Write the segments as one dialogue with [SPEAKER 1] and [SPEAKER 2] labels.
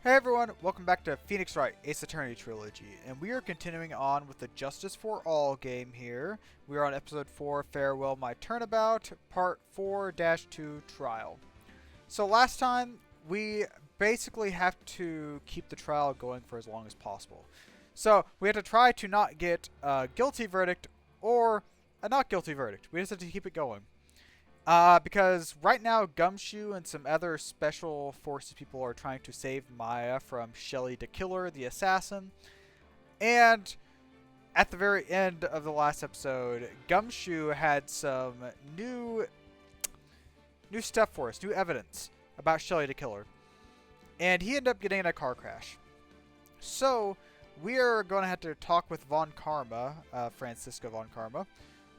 [SPEAKER 1] Hey everyone, welcome back to Phoenix Wright, Ace Attorney Trilogy, and we are continuing on with the Justice for All game here. We are on episode 4, Farewell My Turnabout, part 4-2, Trial. So last time, we basically have to keep the trial going for as long as possible. So we have to try to not get a guilty verdict or a not guilty verdict. We just have to keep it going. Because right now, Gumshoe and some other special forces people are trying to save Maya from Shelly the Killer, the assassin. And at the very end of the last episode, Gumshoe had some new stuff for us, new evidence about Shelly the Killer. And he ended up getting in a car crash. So we are going to have to talk with Von Karma, Francisca Von Karma,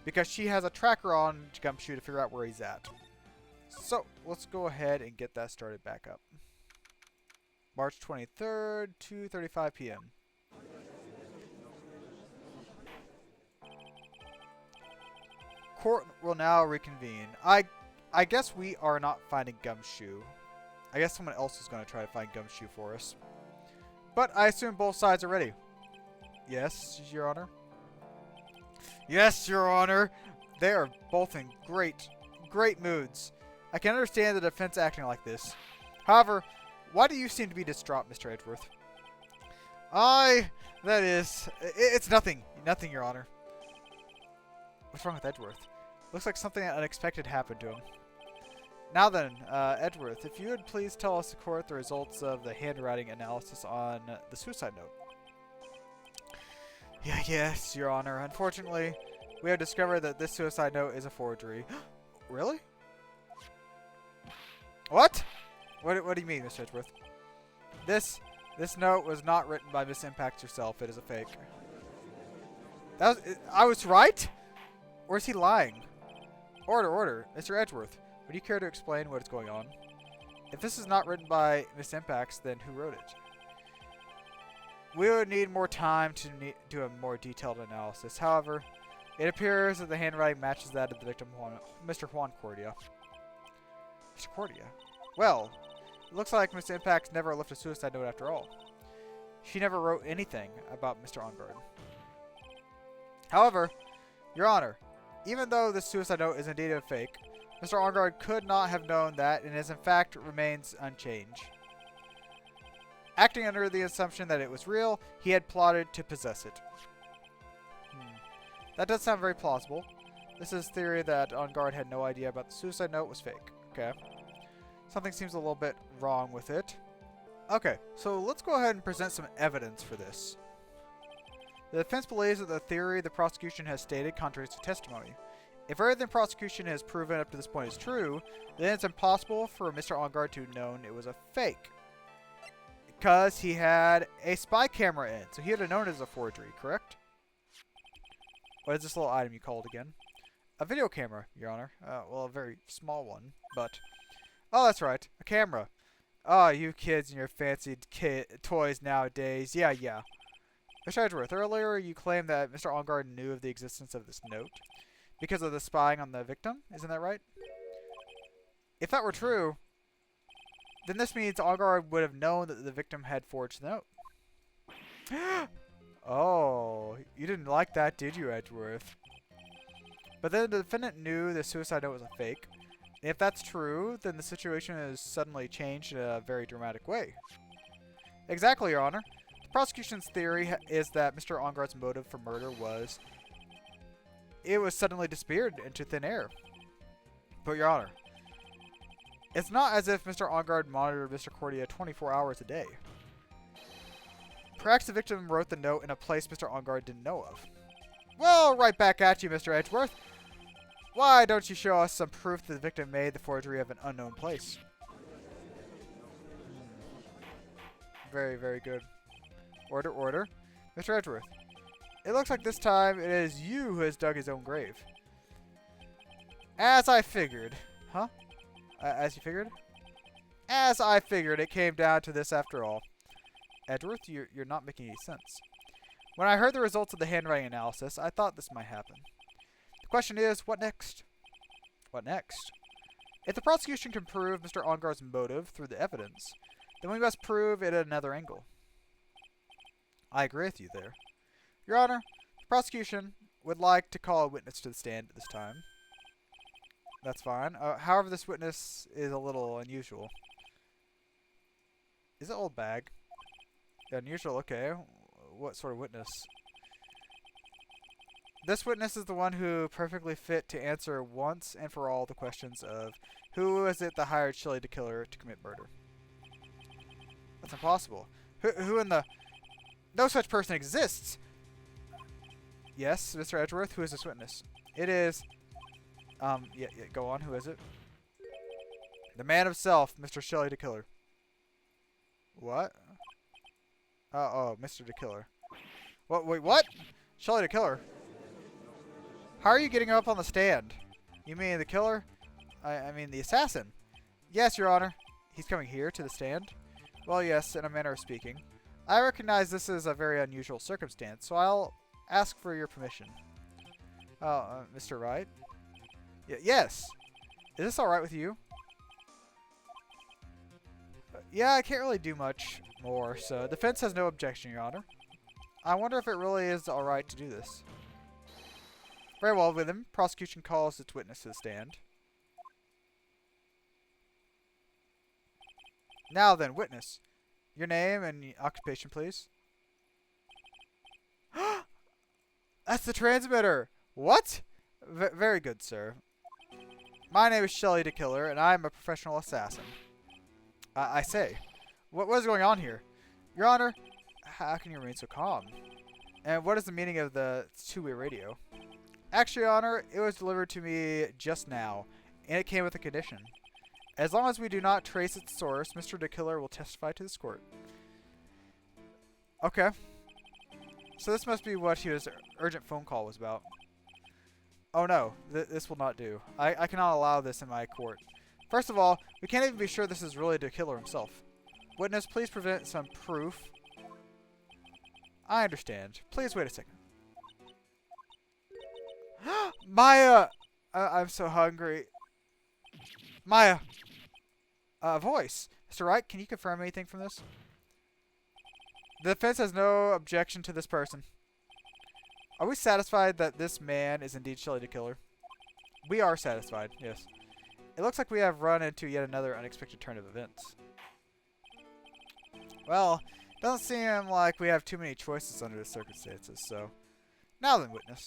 [SPEAKER 1] because she has a tracker on Gumshoe to figure out where he's at. So, let's go ahead and get that started back up. March 23rd, 2:35 p.m. Court will now reconvene. I guess we are not finding Gumshoe. I guess someone else is going to try to find Gumshoe for us. But I assume both sides are ready. Yes, Your Honor. Yes, Your Honor. They are both in great moods. I can understand the defense acting like this. However, why do you seem to be distraught, Mr. Edgeworth? It's nothing. Nothing, Your Honor. What's wrong with Edgeworth? Looks like something unexpected happened to him. Now then, Edgeworth, if you would please tell us the court the results of the handwriting analysis on the suicide note. Yes, Your Honor. Unfortunately, we have discovered that this suicide note is a forgery. Really? What? What do you mean, Mr. Edgeworth? This note was not written by Miss Impact herself. It is a fake. I was right? Or is he lying? Order. Mr. Edgeworth, would you care to explain what is going on? If this is not written by Miss Impacts, then who wrote it? We would need more time to do a more detailed analysis. However, it appears that the handwriting matches that of the victim, Mr. Juan Cordia. Mr. Cordia? Well, it looks like Miss Impacts never left a suicide note after all. She never wrote anything about Mr. Ongard. However, Your Honor, even though the suicide note is indeed a fake, Mr. Ongard could not have known that and is in fact remains unchanged. Acting under the assumption that it was real, he had plotted to possess it. That does sound very plausible. This is theory that On Guard had no idea about the suicide note was fake. Okay. Something seems a little bit wrong with it. Okay, so let's go ahead and present some evidence for this. The defense believes that the theory the prosecution has stated contradicts the testimony. If everything the prosecution has proven up to this point is true, then it's impossible for Mr. On Guard to have known it was a fake. Because he had a spy camera in, so he would have known it as a forgery, correct? What is this little item you called again? A video camera, Your Honor. Well, a very small one, but... Oh, that's right, a camera. Oh, you kids and your fancy toys nowadays. Yeah. Mr. Edgeworth, earlier you claimed that Mr. Ongard knew of the existence of this note because of the spying on the victim, isn't that right? If that were true, then this means Ongard would have known that the victim had forged the note. Oh, you didn't like that, did you, Edgeworth? But then the defendant knew the suicide note was a fake. And if that's true, then the situation has suddenly changed in a very dramatic way. Exactly, Your Honor. The prosecution's theory is that Mr. Ongard's motive for murder was... It was suddenly disappeared into thin air. But, Your Honor, it's not as if Mr. Ongard monitored Mr. Cordia 24 hours a day. Perhaps the victim wrote the note in a place Mr. Ongard didn't know of. Well, right back at you, Mr. Edgeworth. Why don't you show us some proof that the victim made the forgery of an unknown place? Very good. Order. Mr. Edgeworth, it looks like this time it is you who has dug his own grave. As I figured. Huh? As you figured? As I figured, it came down to this after all. Edgeworth, you're not making any sense. When I heard the results of the handwriting analysis, I thought this might happen. The question is, what next? What next? If the prosecution can prove Mr. Ongar's motive through the evidence, then we must prove it at another angle. I agree with you there. Your Honor, the prosecution would like to call a witness to the stand at this time. That's fine. However, this witness is a little unusual. Is it old bag? Unusual, okay. What sort of witness? This witness is the one who perfectly fit to answer once and for all the questions of who is it that hired Shelley the killer to commit murder? That's impossible. Who in the... No such person exists! Yes, Mr. Edgeworth, who is this witness? It is... yeah, go on, who is it? The man himself, Mr. Shelley the killer. What? Oh, Mr. the killer. What? Wait, what? Shelley the killer? How are you getting up on the stand? You mean the killer? I mean the assassin. Yes, Your Honor. He's coming here to the stand? Well, yes, in a manner of speaking. I recognize this is a very unusual circumstance, so I'll ask for your permission. Mr. Wright? Yes. Is this alright with you? Yeah, I can't really do much more, so defense has no objection, Your Honor. I wonder if it really is alright to do this. Very well, with him. Prosecution calls its witness to the stand. Now then, witness. Your name and occupation, please. That's the transmitter! What? Very good, sir. My name is Shelley the Killer, and I am a professional assassin. I say, what is going on here? Your Honor, how can you remain so calm? And what is the meaning of the two-way radio? Actually, Your Honor, it was delivered to me just now, and it came with a condition. As long as we do not trace its source, Mr. the Killer will testify to this court. Okay. So this must be what his urgent phone call was about. Oh no, this will not do. I cannot allow this in my court. First of all, we can't even be sure this is really the killer himself. Witness, please present some proof. I understand. Please wait a second. Maya! I'm so hungry. Maya! Voice. Mr. Wright, can you confirm anything from this? The defense has no objection to this person. Are we satisfied that this man is indeed Shelley the killer? We are satisfied, yes. It looks like we have run into yet another unexpected turn of events. Well, doesn't seem like we have too many choices under the circumstances, so... Now then, witness.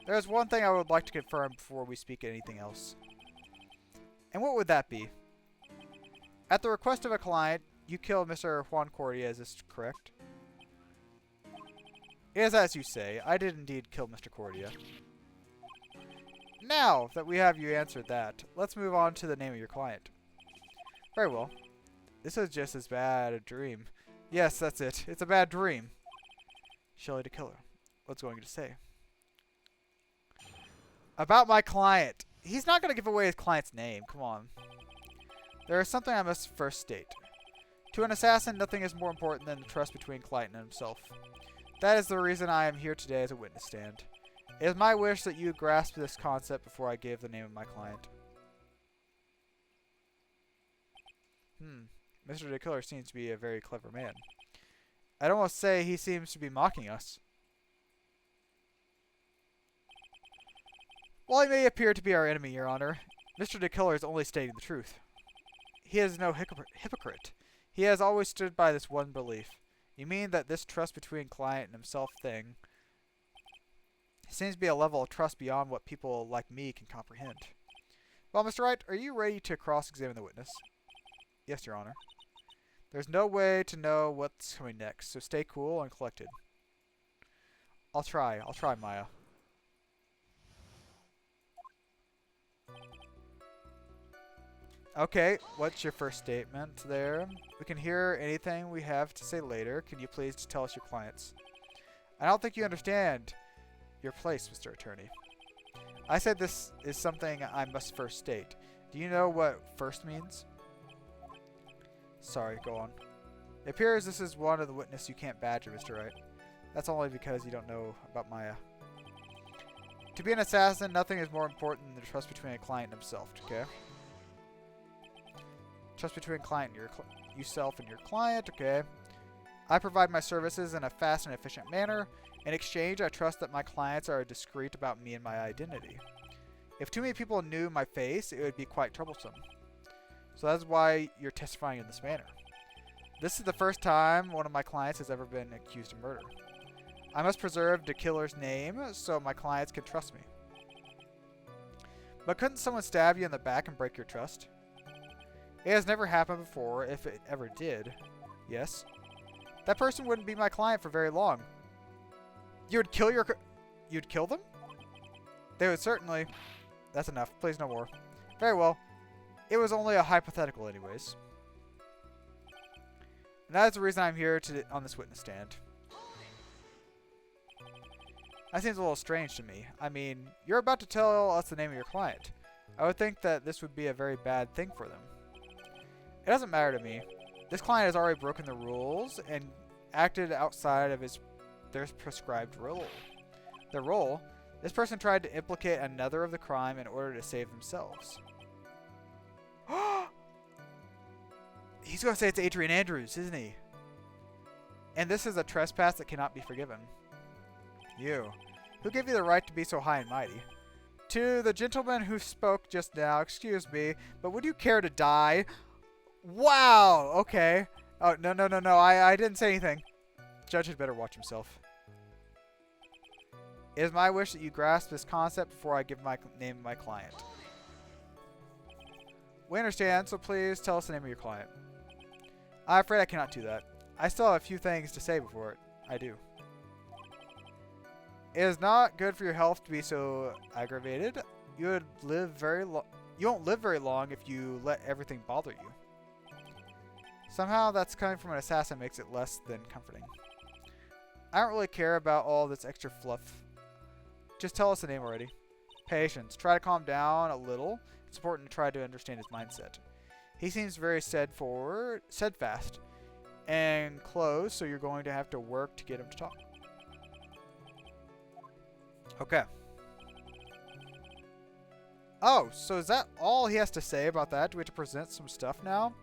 [SPEAKER 1] There is one thing I would like to confirm before we speak anything else. And what would that be? At the request of a client, you killed Mr. Juan Cordia, is this correct? It is as you say. I did indeed kill Mr. Cordia. Now that we have you answered that, let's move on to the name of your client. Very well. This is just as bad a dream. Yes, that's it. It's a bad dream. Shelley the killer. What's going to say? About my client. He's not going to give away his client's name. Come on. There is something I must first state. To an assassin, nothing is more important than the trust between client and himself. That is the reason I am here today as a witness stand. It is my wish that you grasp this concept before I give the name of my client. Mr. the Killer seems to be a very clever man. I'd almost say he seems to be mocking us. While he may appear to be our enemy, Your Honor, Mr. the Killer is only stating the truth. He is no hypocrite. He has always stood by this one belief. You mean that this trust between client and himself thing seems to be a level of trust beyond what people like me can comprehend. Well, Mr. Wright, are you ready to cross-examine the witness? Yes, Your Honor. There's no way to know what's coming next, so stay cool and collected. I'll try, Maya. Okay, what's your first statement there? We can hear anything we have to say later. Can you please tell us your clients? I don't think you understand your place, Mr. Attorney. I said this is something I must first state. Do you know what first means? Sorry, go on. It appears this is one of the witnesses you can't badger, Mr. Wright. That's only because you don't know about Maya. To be an assassin, nothing is more important than the trust between a client and himself, okay? Trust between client and your client. yourself and your client. Okay. I provide my services in a fast and efficient manner. In exchange, I trust that my clients are discreet about me and my identity. If too many people knew my face, it would be quite troublesome. So that's why you're testifying in this manner. This is the first time one of my clients has ever been accused of murder. I must preserve the killer's name so my clients can trust me. But couldn't someone stab you in the back and break your trust? It has never happened before, if it ever did. Yes. That person wouldn't be my client for very long. You'd kill them? They would certainly... That's enough. Please, no more. Very well. It was only a hypothetical anyways. And that is the reason I'm here on this witness stand. That seems a little strange to me. I mean, you're about to tell us the name of your client. I would think that this would be a very bad thing for them. It doesn't matter to me. This client has already broken the rules and acted outside of their prescribed role. Their role? This person tried to implicate another of the crime in order to save themselves. He's going to say it's Adrian Andrews, isn't he? And this is a trespass that cannot be forgiven. You. Who gave you the right to be so high and mighty? To the gentleman who spoke just now, excuse me, but would you care to die? Wow! Okay. Oh, no, I didn't say anything. Judge had better watch himself. It is my wish that you grasp this concept before I give my name of my client. We understand, so please tell us the name of your client. I'm afraid I cannot do that. I still have a few things to say before I do. It is not good for your health to be so aggravated. You won't live very long if you let everything bother you. Somehow that's coming from an assassin makes it less than comforting. I don't really care about all this extra fluff. Just tell us the name already. Patience. Try to calm down a little. It's important to try to understand his mindset. He seems very steadfast, and close, so you're going to have to work to get him to talk. Okay. Oh, so is that all he has to say about that? Do we have to present some stuff now?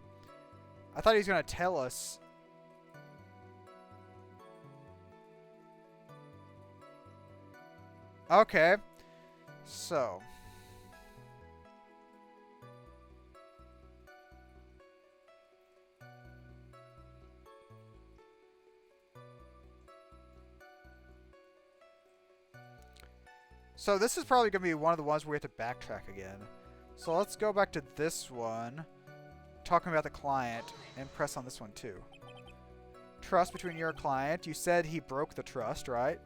[SPEAKER 1] I thought he was going to tell us. Okay. So. So this is probably going to be one of the ones where we have to backtrack again. So let's go back to this one, talking about the client, and press on this one too. Trust between your client. You said he broke the trust, right?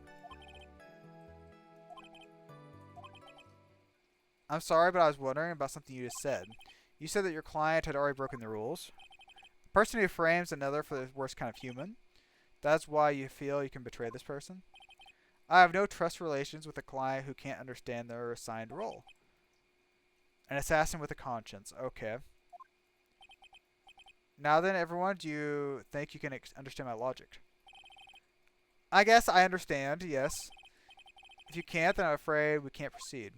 [SPEAKER 1] I'm sorry, but I was wondering about something you just said. You said that your client had already broken the rules. A person who frames another for the worst kind of human. That's why you feel you can betray this person? I have no trust relations with a client who can't understand their assigned role. An assassin with a conscience. Okay. Now then, everyone, do you think you can understand my logic? I guess I understand, yes. If you can't, then I'm afraid we can't proceed.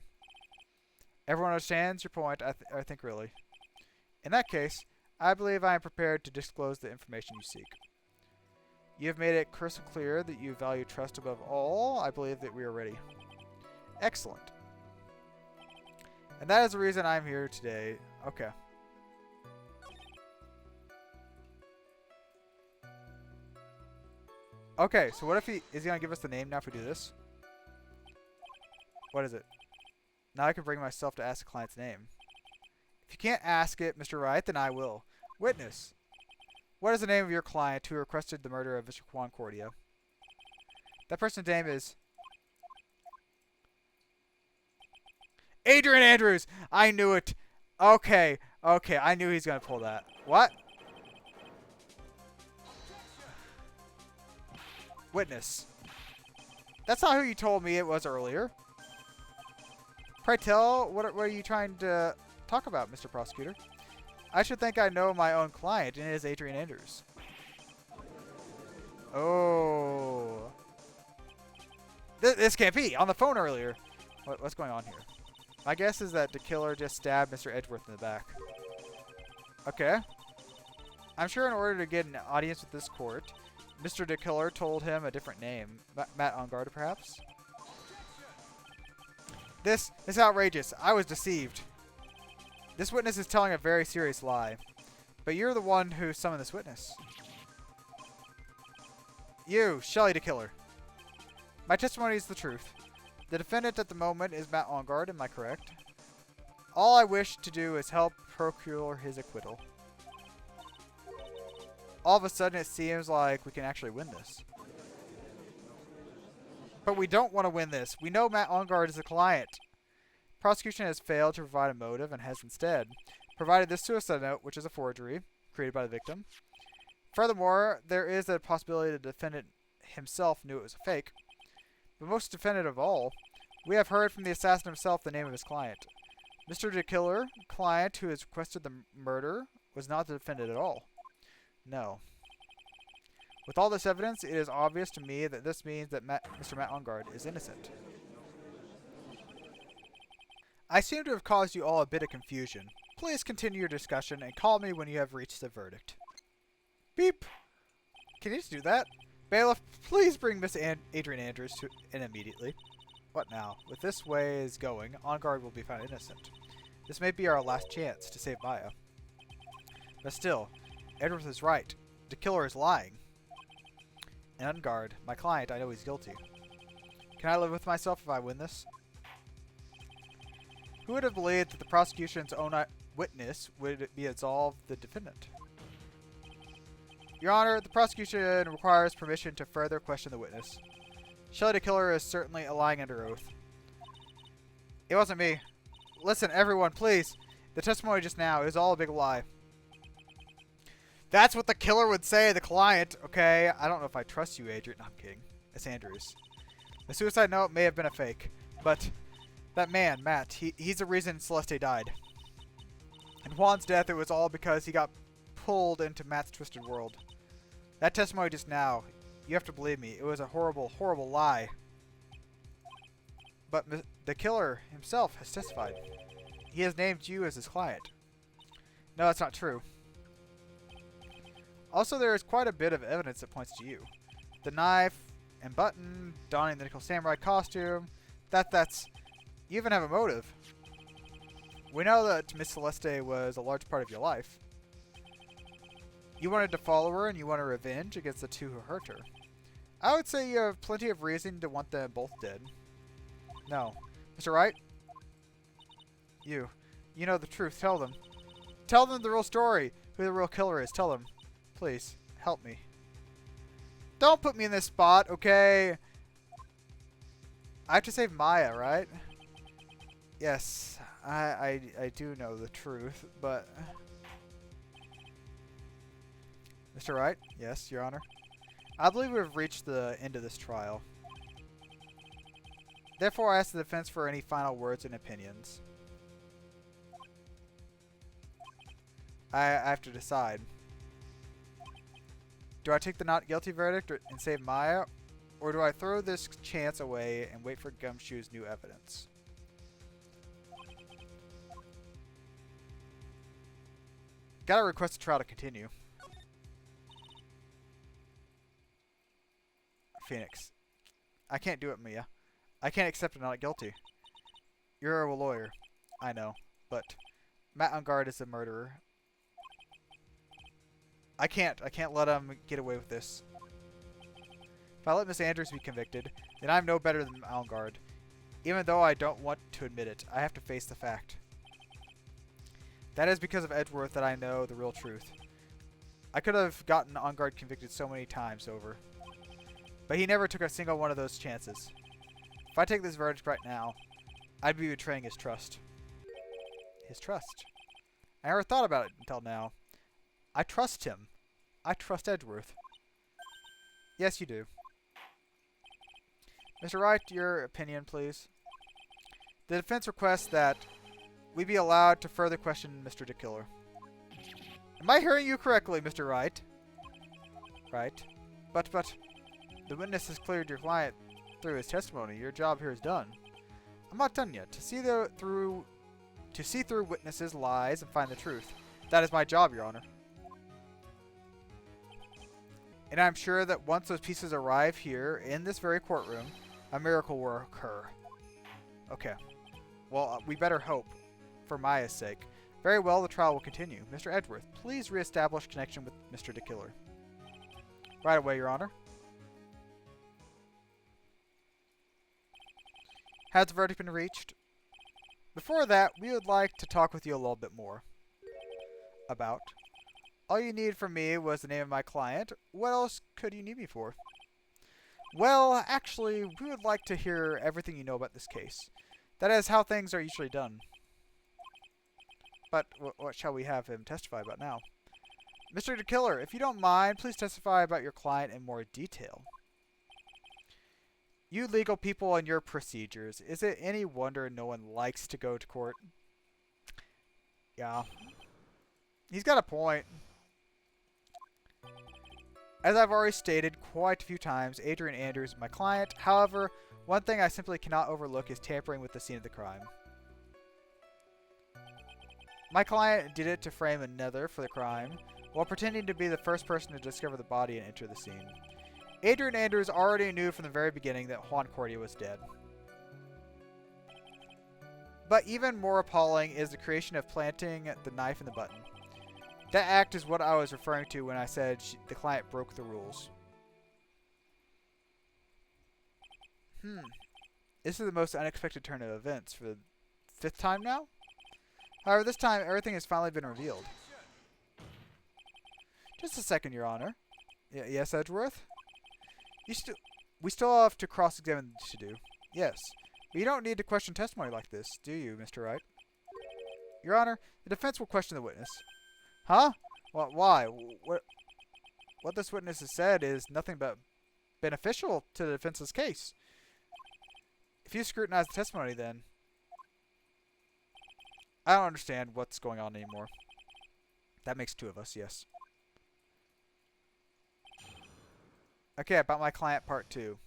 [SPEAKER 1] Everyone understands your point, I think really. In that case, I believe I am prepared to disclose the information you seek. You have made it crystal clear that you value trust above all. I believe that we are ready. Excellent. And that is the reason I'm here today. Okay. Okay, so what if is he going to give us the name now if we do this? What is it? Now I can bring myself to ask the client's name. If you can't ask it, Mr. Wright, then I will. Witness. What is the name of your client who requested the murder of Mr. Juan Cordia? That person's name is... Adrian Andrews! I knew it! Okay, okay, I knew he's going to pull that. What? Witness. That's not who you told me it was earlier. Pray tell, what are you trying to talk about, Mr. Prosecutor? I should think I know my own client, and it is Adrian Andrews. Oh. This can't be. On the phone earlier. What's going on here? My guess is that the killer just stabbed Mr. Edgeworth in the back. Okay. I'm sure in order to get an audience with this court, Mr. the Killer told him a different name. Matt on guard, perhaps? This is outrageous. I was deceived. This witness is telling a very serious lie. But you're the one who summoned this witness. You, Shelly the Killer. My testimony is the truth. The defendant at the moment is Matt on guard, am I correct? All I wish to do is help procure his acquittal. All of a sudden it seems like we can actually win this. But we don't want to win this. We know Matt on guard is a client. Prosecution has failed to provide a motive and has instead provided this suicide note, which is a forgery created by the victim. Furthermore, there is a possibility the defendant himself knew it was a fake. But most defendant of all, we have heard from the assassin himself the name of his client. Mr. the Killer, client who has requested the murder, was not the defendant at all. No. With all this evidence, it is obvious to me that this means that Mr. Matt on guard is innocent. I seem to have caused you all a bit of confusion. Please continue your discussion and call me when you have reached the verdict. Beep! Can you just do that? Bailiff, please bring Miss Adrian Andrews in immediately. What now? With this way is going, on guard will be found innocent. This may be our last chance to save Maya. But still, Edward is right. The killer is lying. And on guard, my client, I know he's guilty. Can I live with myself if I win this? Who would have believed that the prosecution's own witness would be absolved the defendant? Your Honor, the prosecution requires permission to further question the witness. Shelly the Killer is certainly lying under oath. It wasn't me. Listen, everyone, please. The testimony just now is all a big lie. That's what the killer would say, the client, okay? I don't know if I trust you, Adrian. No, I'm kidding. It's Andrews. The suicide note may have been a fake, but that man, Matt, he's the reason Celeste died. In Juan's death, it was all because he got pulled into Matt's twisted world. That testimony just now, you have to believe me, it was a horrible, horrible lie. But the killer himself has testified. He has named you as his client. No, that's not true. Also, there is quite a bit of evidence that points to you. The knife and button, donning the nickel samurai costume, that's... You even have a motive. We know that Miss Celeste was a large part of your life. You wanted to follow her and you want a revenge against the two who hurt her. I would say you have plenty of reason to want them both dead. No. Mr. Wright? You know the truth. Tell them. Tell them the real story. Who the real killer is. Tell them. Please, help me. Don't put me in this spot, okay? I have to save Maya, right? Yes, I do know the truth, but... Mr. Wright? Yes, Your Honor. I believe we have reached the end of this trial. Therefore, I ask the defense for any final words and opinions. I have to decide. Do I take the not guilty verdict and save Maya, or do I throw this chance away and wait for Gumshoe's new evidence? Gotta request the trial to continue. Phoenix. I can't do it, Mia. I can't accept I'm not guilty. You're a lawyer. I know. But Matt on guard is a murderer. I can't let him get away with this. If I let Miss Andrews be convicted, then I'm no better than on guard. Even though I don't want to admit it, I have to face the fact. That is because of Edgeworth that I know the real truth. I could have gotten on guard convicted so many times over. But he never took a single one of those chances. If I take this verdict right now, I'd be betraying his trust. His trust? I never thought about it until now. I trust him. I trust Edgeworth. Yes, you do. Mr. Wright, your opinion, please. The defense requests that we be allowed to further question Mr. the Killer. Am I hearing you correctly, Mr. Wright? Right. But, the witness has cleared your client through his testimony. Your job here is done. I'm not done yet. To see through witnesses' lies and find the truth. That is my job, Your Honor. And I'm sure that once those pieces arrive here in this very courtroom, a miracle will occur. Okay. Well, we better hope, for Maya's sake. Very well, the trial will continue. Mr. Edgeworth, please reestablish connection with Mr. De Killer. Right away, Your Honor. Has the verdict been reached? Before that, we would like to talk with you a little bit more. About? All you need from me was the name of my client. What else could you need me for? Well, actually, we would like to hear everything you know about this case. That is how things are usually done. But what shall we have him testify about now? Mr. De Killer, if you don't mind, please testify about your client in more detail. You legal people and your procedures. Is it any wonder no one likes to go to court? Yeah. He's got a point. As I've already stated quite a few times, Adrian Andrews is my client. However, one thing I simply cannot overlook is tampering with the scene of the crime. My client did it to frame another for the crime, while pretending to be the first person to discover the body and enter the scene. Adrian Andrews already knew from the very beginning that Juan Cordia was dead. But even more appalling is the creation of planting the knife in the button. That act is what I was referring to when I said the client broke the rules. This is the most unexpected turn of events for the 5th time now? However, this time everything has finally been revealed. Just a second, Your Honor. Yes, Edgeworth? We still have to cross-examine to do. Yes. But you don't need to question testimony like this, do you, Mr. Wright? Your Honor, the defense will question the witness. Huh? Well, why? What this witness has said is nothing but beneficial to the defense's case. If you scrutinize the testimony, then I don't understand what's going on anymore. That makes 2 of us, yes. Okay, about my client part 2.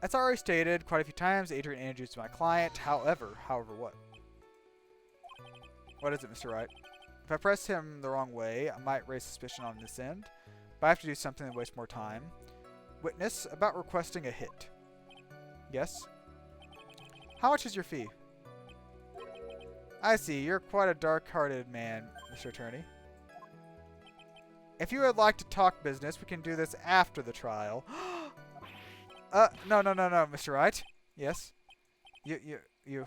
[SPEAKER 1] As already stated quite a few times, Adrian Andrews is my client. However, what? What is it, Mr. Wright? If I press him the wrong way, I might raise suspicion on this end, but I have to do something to waste more time. Witness, about requesting a hit. Yes? How much is your fee? I see, you're quite a dark-hearted man, Mr. Attorney. If you would like to talk business, we can do this after the trial. No, Mr. Wright. Yes? You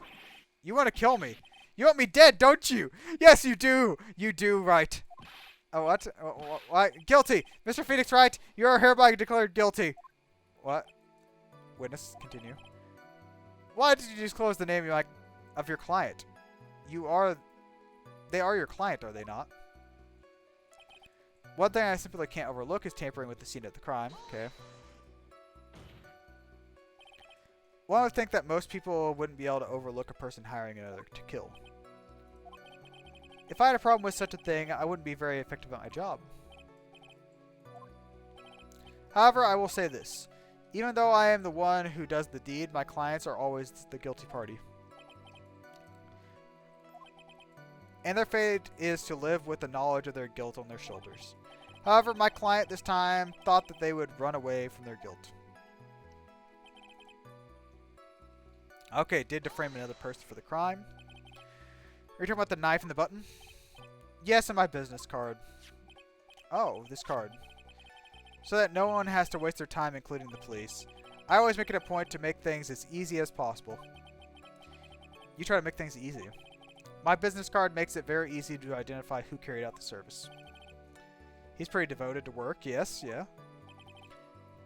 [SPEAKER 1] want to kill me. You want me dead, don't you? Yes, you do. You do, Wright. Oh, what? What? Guilty. Mr. Phoenix Wright, you are hereby declared guilty. What? Witness, continue. Why did you disclose the name of your client? They are your client, are they not? One thing I simply can't overlook is tampering with the scene of the crime. Okay. One would think that most people wouldn't be able to overlook a person hiring another to kill. If I had a problem with such a thing, I wouldn't be very effective at my job. However, I will say this. Even though I am the one who does the deed, my clients are always the guilty party. And their fate is to live with the knowledge of their guilt on their shoulders. However, my client this time thought that they would run away from their guilt. Okay, did to frame another person for the crime. Are you talking about the knife and the button? Yes, and my business card. Oh, this card. So that no one has to waste their time, including the police. I always make it a point to make things as easy as possible. You try to make things easy. My business card makes it very easy to identify who carried out the service. He's pretty devoted to work, yes, yeah.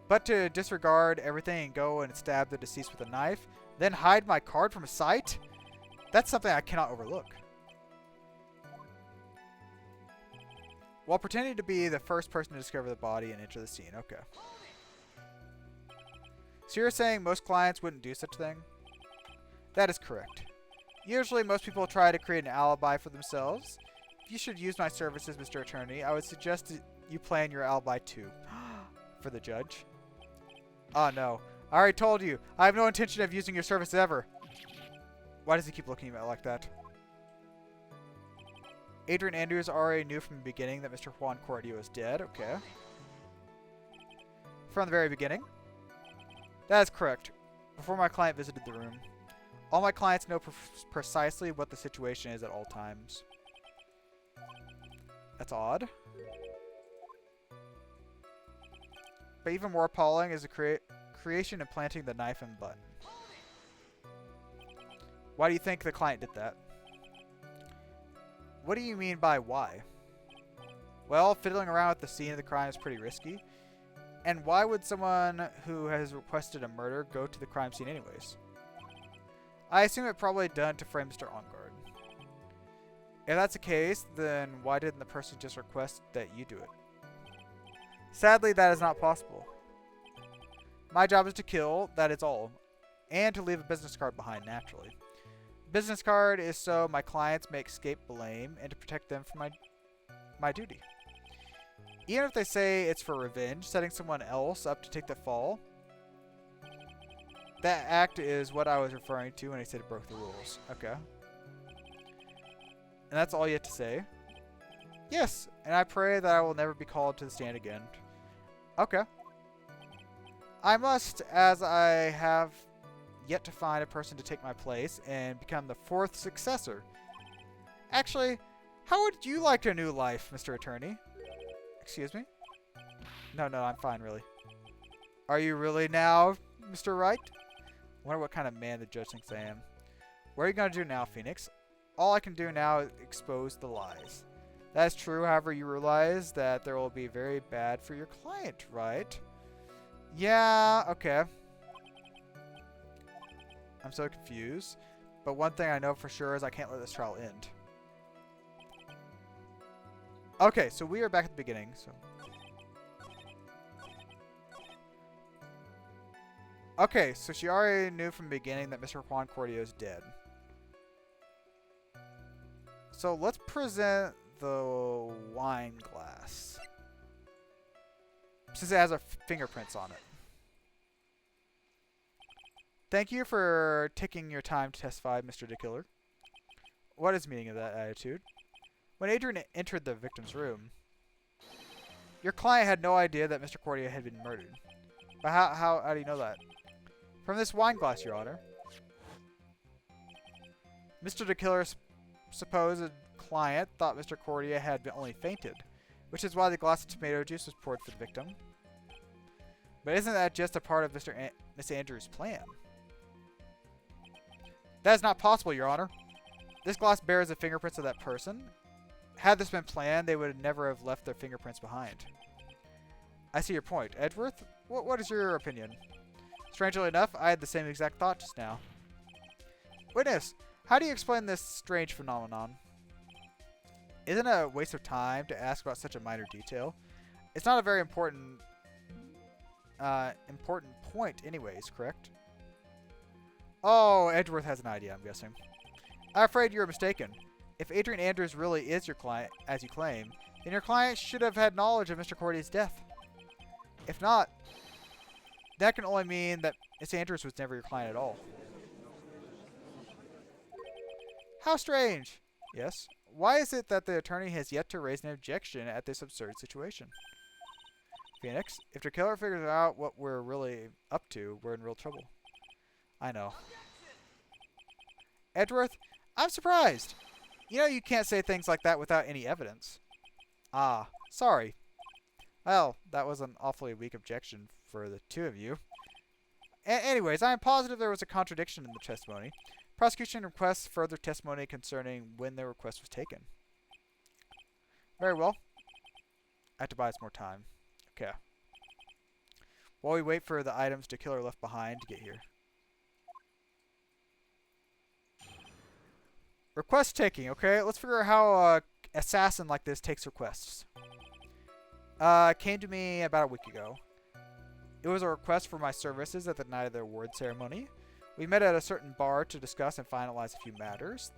[SPEAKER 1] But to disregard everything and go and stab the deceased with a knife, then hide my card from sight? That's something I cannot overlook. While pretending to be the first person to discover the body and enter the scene. Okay. So you're saying most clients wouldn't do such a thing? That is correct. Usually most people try to create an alibi for themselves. If you should use my services, Mr. Attorney, I would suggest that you plan your alibi too. For the judge. Oh no. I already told you. I have no intention of using your service ever. Why does he keep looking at me like that? Adrian Andrews already knew from the beginning that Mr. Juan Cordia was dead. Okay. From the very beginning. That is correct. Before my client visited the room. All my clients know precisely what the situation is at all times. That's odd. But even more appalling is the creation and planting the knife and button. Why do you think the client did that? What do you mean by why? Well, fiddling around at the scene of the crime is pretty risky. And why would someone who has requested a murder go to the crime scene anyways? I assume it probably done to frame Mr. Ongard. If that's the case, then why didn't the person just request that you do it? Sadly, that is not possible. My job is to kill, that is all. And to leave a business card behind, naturally. Business card is so my clients may escape blame and to protect them from my duty. Even if they say it's for revenge, setting someone else up to take the fall, that act is what I was referring to when I said it broke the rules. Okay. And that's all you have to say? Yes, and I pray that I will never be called to the stand again. Okay. I must, as I have yet to find a person to take my place and become the 4th successor. Actually, how would you like a new life, Mr. Attorney? Excuse me? No, I'm fine, really. Are you really now, Mr. Wright? I wonder what kind of man the judge thinks I am. What are you going to do now, Phoenix? All I can do now is expose the lies. That is true, however, you realize that there will be very bad for your client, right? Yeah, okay. I'm so confused. But one thing I know for sure is I can't let this trial end. Okay, so we are back at the beginning. So. Okay, so she already knew from the beginning that Mr. Juan Cordia is dead. So let's present the wine glass. Since it has our fingerprints on it. Thank you for taking your time to testify, Mr. the Killer. What is the meaning of that attitude? When Adrian entered the victim's room, your client had no idea that Mr. Cordia had been murdered. But how do you know that? From this wine glass, Your Honor. Mr. the Killer's supposed client thought Mr. Cordia had only fainted, which is why the glass of tomato juice was poured for the victim. But isn't that just a part of Miss Andrews' plan? That is not possible, Your Honor. This glass bears the fingerprints of that person. Had this been planned, they would never have left their fingerprints behind. I see your point. Edgeworth, what is your opinion? Strangely enough, I had the same exact thought just now. Witness, how do you explain this strange phenomenon? Isn't it a waste of time to ask about such a minor detail? It's not a very important point anyways, correct? Oh, Edgeworth has an idea, I'm guessing. I'm afraid you're mistaken. If Adrian Andrews really is your client, as you claim, then your client should have had knowledge of Mr. Cordia's death. If not, that can only mean that Miss Andrews was never your client at all. How strange! Yes. Why is it that the attorney has yet to raise an objection at this absurd situation? Phoenix, if the killer figures out what we're really up to, we're in real trouble. I know. Edgeworth, I'm surprised. You know you can't say things like that without any evidence. Ah, sorry. Well, that was an awfully weak objection for the two of you. Anyways, I am positive there was a contradiction in the testimony. Prosecution requests further testimony concerning when the request was taken. Very well. I have to buy us more time. Okay. While we wait for the items the killer left behind to get here. Request taking, okay? Let's figure out how an assassin like this takes requests. Came to me about a week ago. It was a request for my services at the night of the award ceremony. We met at a certain bar to discuss and finalize a few matters.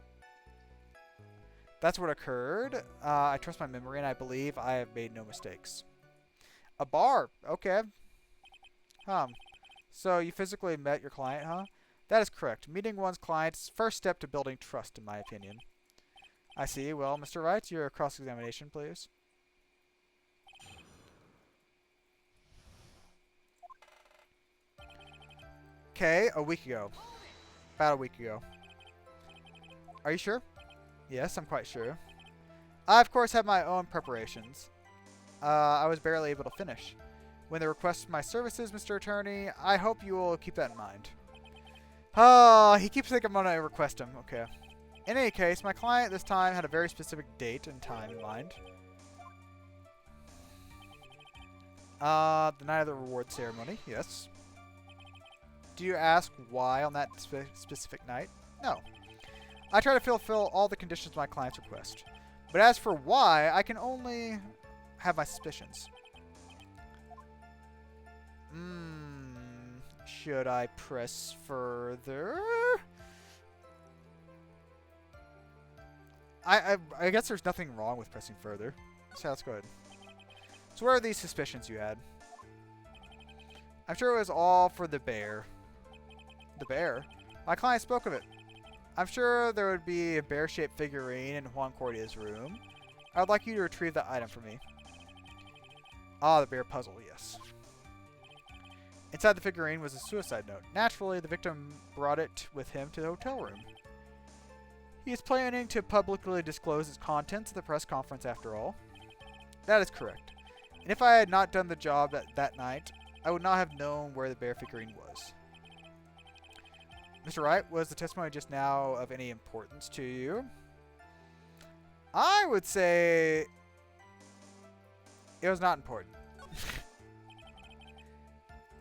[SPEAKER 1] That's what occurred. I trust my memory and I believe I have made no mistakes. A bar, okay. So you physically met your client, huh? That is correct. Meeting one's client is the first step to building trust, in my opinion. I see. Well, Mr. Wright, your cross-examination, please. Okay, a week ago. About a week ago. Are you sure? Yes, I'm quite sure. I, of course, have my own preparations. I was barely able to finish. When they request my services, Mr. Attorney, I hope you will keep that in mind. Oh, he keeps thinking I'm going to request him. Okay. In any case, my client this time had a very specific date and time in mind. The night of the reward ceremony, yes. Do you ask why on that specific night? No. I try to fulfill all the conditions my clients request. But as for why, I can only have my suspicions. Should I press further? I guess there's nothing wrong with pressing further. So let's go ahead. So what are these suspicions you had? I'm sure it was all for the bear. The bear? My client spoke of it. I'm sure there would be a bear-shaped figurine in Juan Cordia's room. I would like you to retrieve that item for me. Ah, the bear puzzle, yes. Inside the figurine was a suicide note. Naturally, the victim brought it with him to the hotel room. He is planning to publicly disclose its contents at the press conference after all. That is correct. And if I had not done the job that night, I would not have known where the bear figurine was. Mr. Wright, was the testimony just now of any importance to you? I would say it was not important.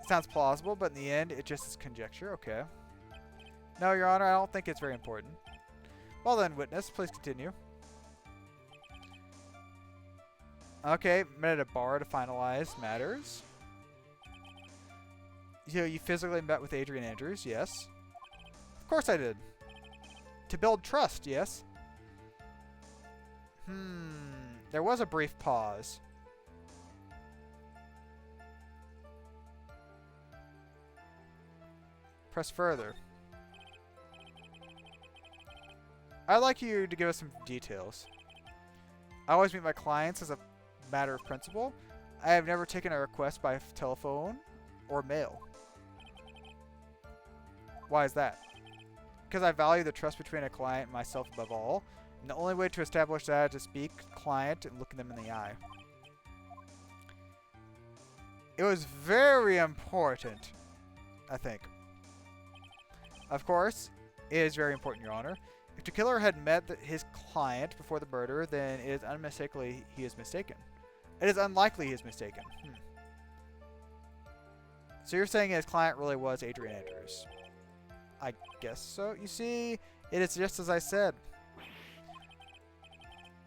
[SPEAKER 1] Sounds plausible, but in the end, it just is conjecture. Okay. No, Your Honor, I don't think it's very important. Well then, witness, please continue. Okay, met at a bar to finalize matters. You physically met with Adrian Andrews, yes. Of course I did. To build trust, yes. There was a brief pause. Press further. I'd like you to give us some details. I always meet my clients as a matter of principle. I have never taken a request by telephone or mail. Why is that? Because I value the trust between a client and myself above all. And the only way to establish that is to speak to the client and look them in the eye. It was very important, I think. Of course, it is very important, Your Honor. If the killer had met his client before the murder, then it is unmistakably he is mistaken. It is unlikely he is mistaken. So you're saying his client really was Adrian Andrews? I guess so. You see, it is just as I said.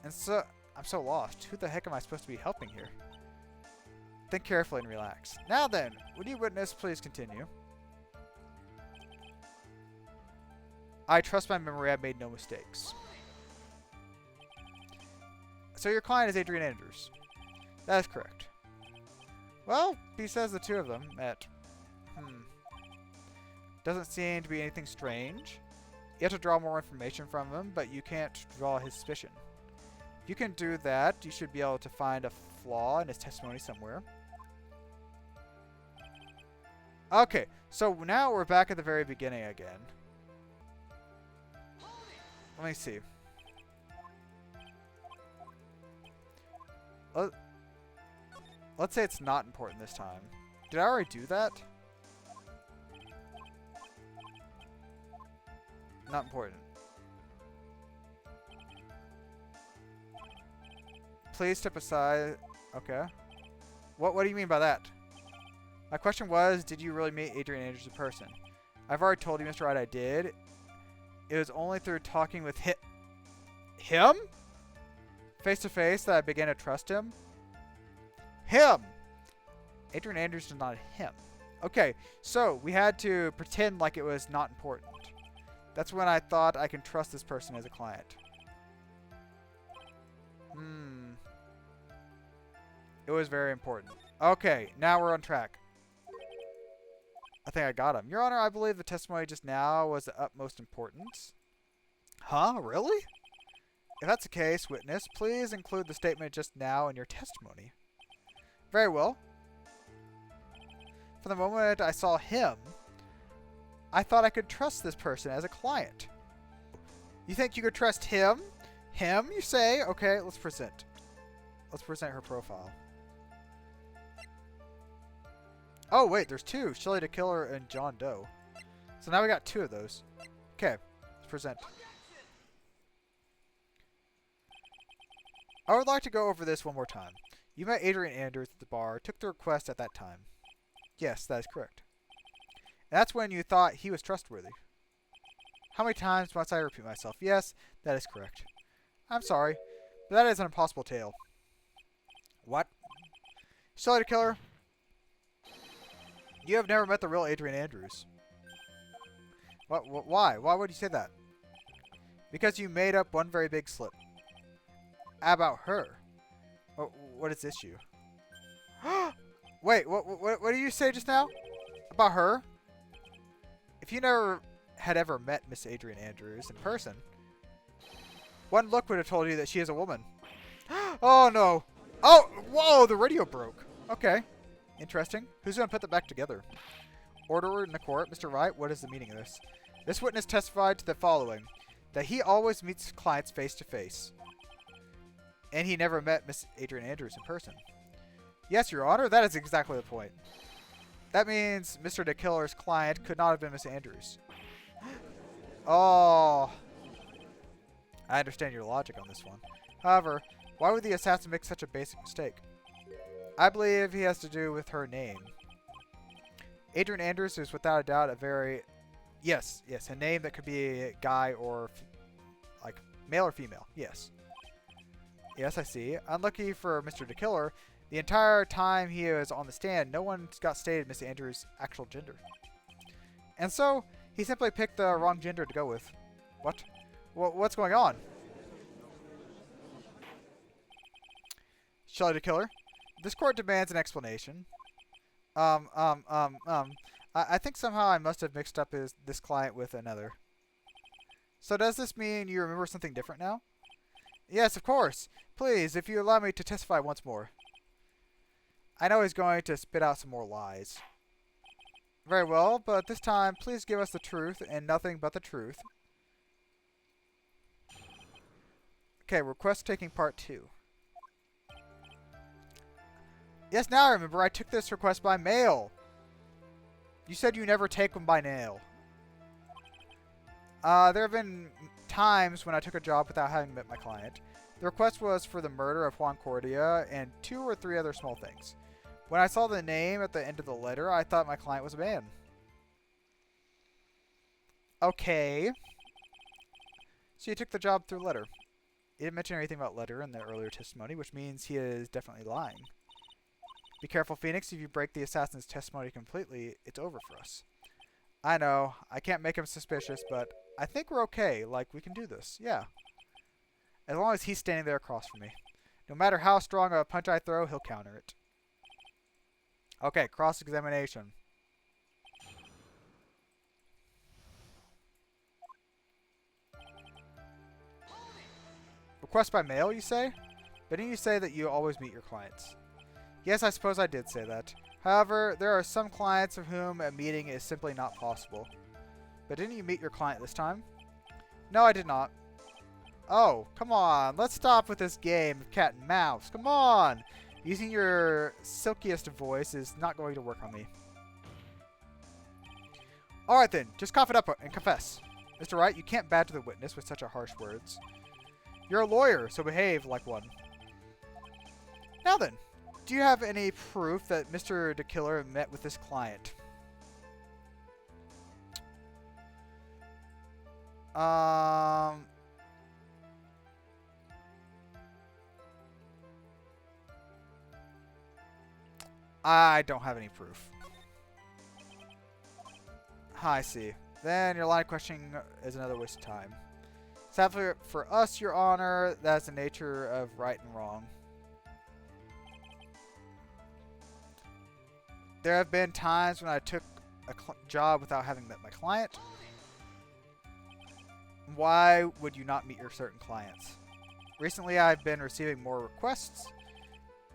[SPEAKER 1] And so, I'm so lost. Who the heck am I supposed to be helping here? Think carefully and relax. Now then, would you witness please continue? I trust my memory. I made no mistakes. So your client is Adrian Andrews. That is correct. Well, he says the two of them met. Doesn't seem to be anything strange. You have to draw more information from him, but you can't draw his suspicion. If you can do that, you should be able to find a flaw in his testimony somewhere. Okay, so now we're back at the very beginning again. Let me see. Let's say it's not important this time. Did I already do that? Not important. Please step aside. Okay. What do you mean by that? My question was, did you really meet Adrian Andrews in person? I've already told you, Mr. Wright, I did. It was only through talking with him? Face to face that I began to trust him? Him! Adrian Andrews is not him. Okay, so we had to pretend like it was not important. That's when I thought I can trust this person as a client. It was very important. Okay, now we're on track. I think I got him. Your Honor, I believe the testimony just now was the utmost importance. Huh? Really? If that's the case, witness, please include the statement just now in your testimony. Very well. From the moment I saw him, I thought I could trust this person as a client. You think you could trust him? Him, you say? Okay, let's present. Let's present her profile. Oh, wait, there's two. Shelley the Killer and John Doe. So now we got two of those. Okay, let's present. I would like to go over this one more time. You met Adrian Andrews at the bar, took the request at that time. Yes, that is correct. And that's when you thought he was trustworthy. How many times must I repeat myself? Yes, that is correct. I'm sorry, but that is an impossible tale. What? Shelley the Killer? You have never met the real Adrian Andrews. What? Why? Why would you say that? Because you made up one very big slip. About her. What is this issue? Wait, what did you say just now? About her? If you never had ever met Miss Adrian Andrews in person, one look would have told you that she is a woman. Oh no! Oh, whoa, the radio broke. Okay, interesting. Who's gonna put that back together? Order in the court, Mr. Wright, what is the meaning of this? This witness testified to the following, that he always meets clients face to face. And he never met Miss Adrian Andrews in person. Yes, Your Honor, that is exactly the point. That means Mr. the Killer's client could not have been Miss Andrews. Oh. I understand your logic on this one. However, why would the assassin make such a basic mistake? I believe he has to do with her name. Adrian Andrews is without a doubt a very... Yes, a name that could be a guy or... like, male or female. Yes. Yes, I see. Unlucky for Mr. the Killer, the entire time he was on the stand, no one got stated Miss Andrews' actual gender. And so, he simply picked the wrong gender to go with. What? What's going on? Shelley the Killer? This court demands an explanation. I think somehow I must have mixed up this client with another. So does this mean you remember something different now? Yes, of course. Please, if you allow me to testify once more. I know he's going to spit out some more lies. Very well, but this time, please give us the truth and nothing but the truth. Okay, request taking part 2. Yes, now I remember. I took this request by mail. You said you never take them by mail. There have been times when I took a job without having met my client. The request was for the murder of Juan Cordia and 2 or 3 other small things. When I saw the name at the end of the letter, I thought my client was a man. Okay. So you took the job through letter. You didn't mention anything about letter in the earlier testimony, which means he is definitely lying. Be careful, Phoenix. If you break the assassin's testimony completely, it's over for us. I know. I can't make him suspicious, but I think we're okay. Like, we can do this. Yeah. As long as he's standing there across from me. No matter how strong a punch I throw, he'll counter it. Okay, cross-examination. Request by mail, you say? But didn't you say that you always meet your clients? Yes, I suppose I did say that. However, there are some clients of whom a meeting is simply not possible. But didn't you meet your client this time? No, I did not. Oh, come on. Let's stop with this game of cat and mouse. Come on. Using your silkiest voice is not going to work on me. Alright then, just cough it up and confess. Mr. Wright, you can't badger the witness with such a harsh words. You're a lawyer, so behave like one. Now then, do you have any proof that Mr. the Killer met with this client? I don't have any proof. I see. Then your line of questioning is another waste of time. Sadly for us, Your Honor, that's the nature of right and wrong. There have been times when I took a job without having met my client. Why would you not meet your certain clients? Recently, I've been receiving more requests.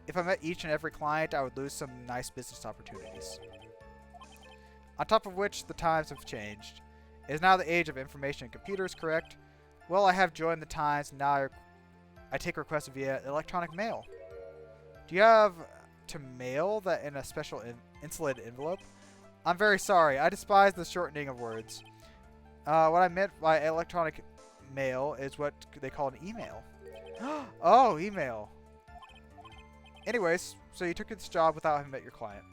[SPEAKER 1] If I met each and every client, I would lose some nice business opportunities. On top of which, the times have changed. It is now the age of information and computers, correct? Well, I have joined the times, and now I take requests via electronic mail. Do you have to mail that in a special insulated envelope? I'm very sorry. I despise the shortening of words. What I meant by electronic mail is what they call an email. Oh, email. Anyways, so you took this job without having met your client.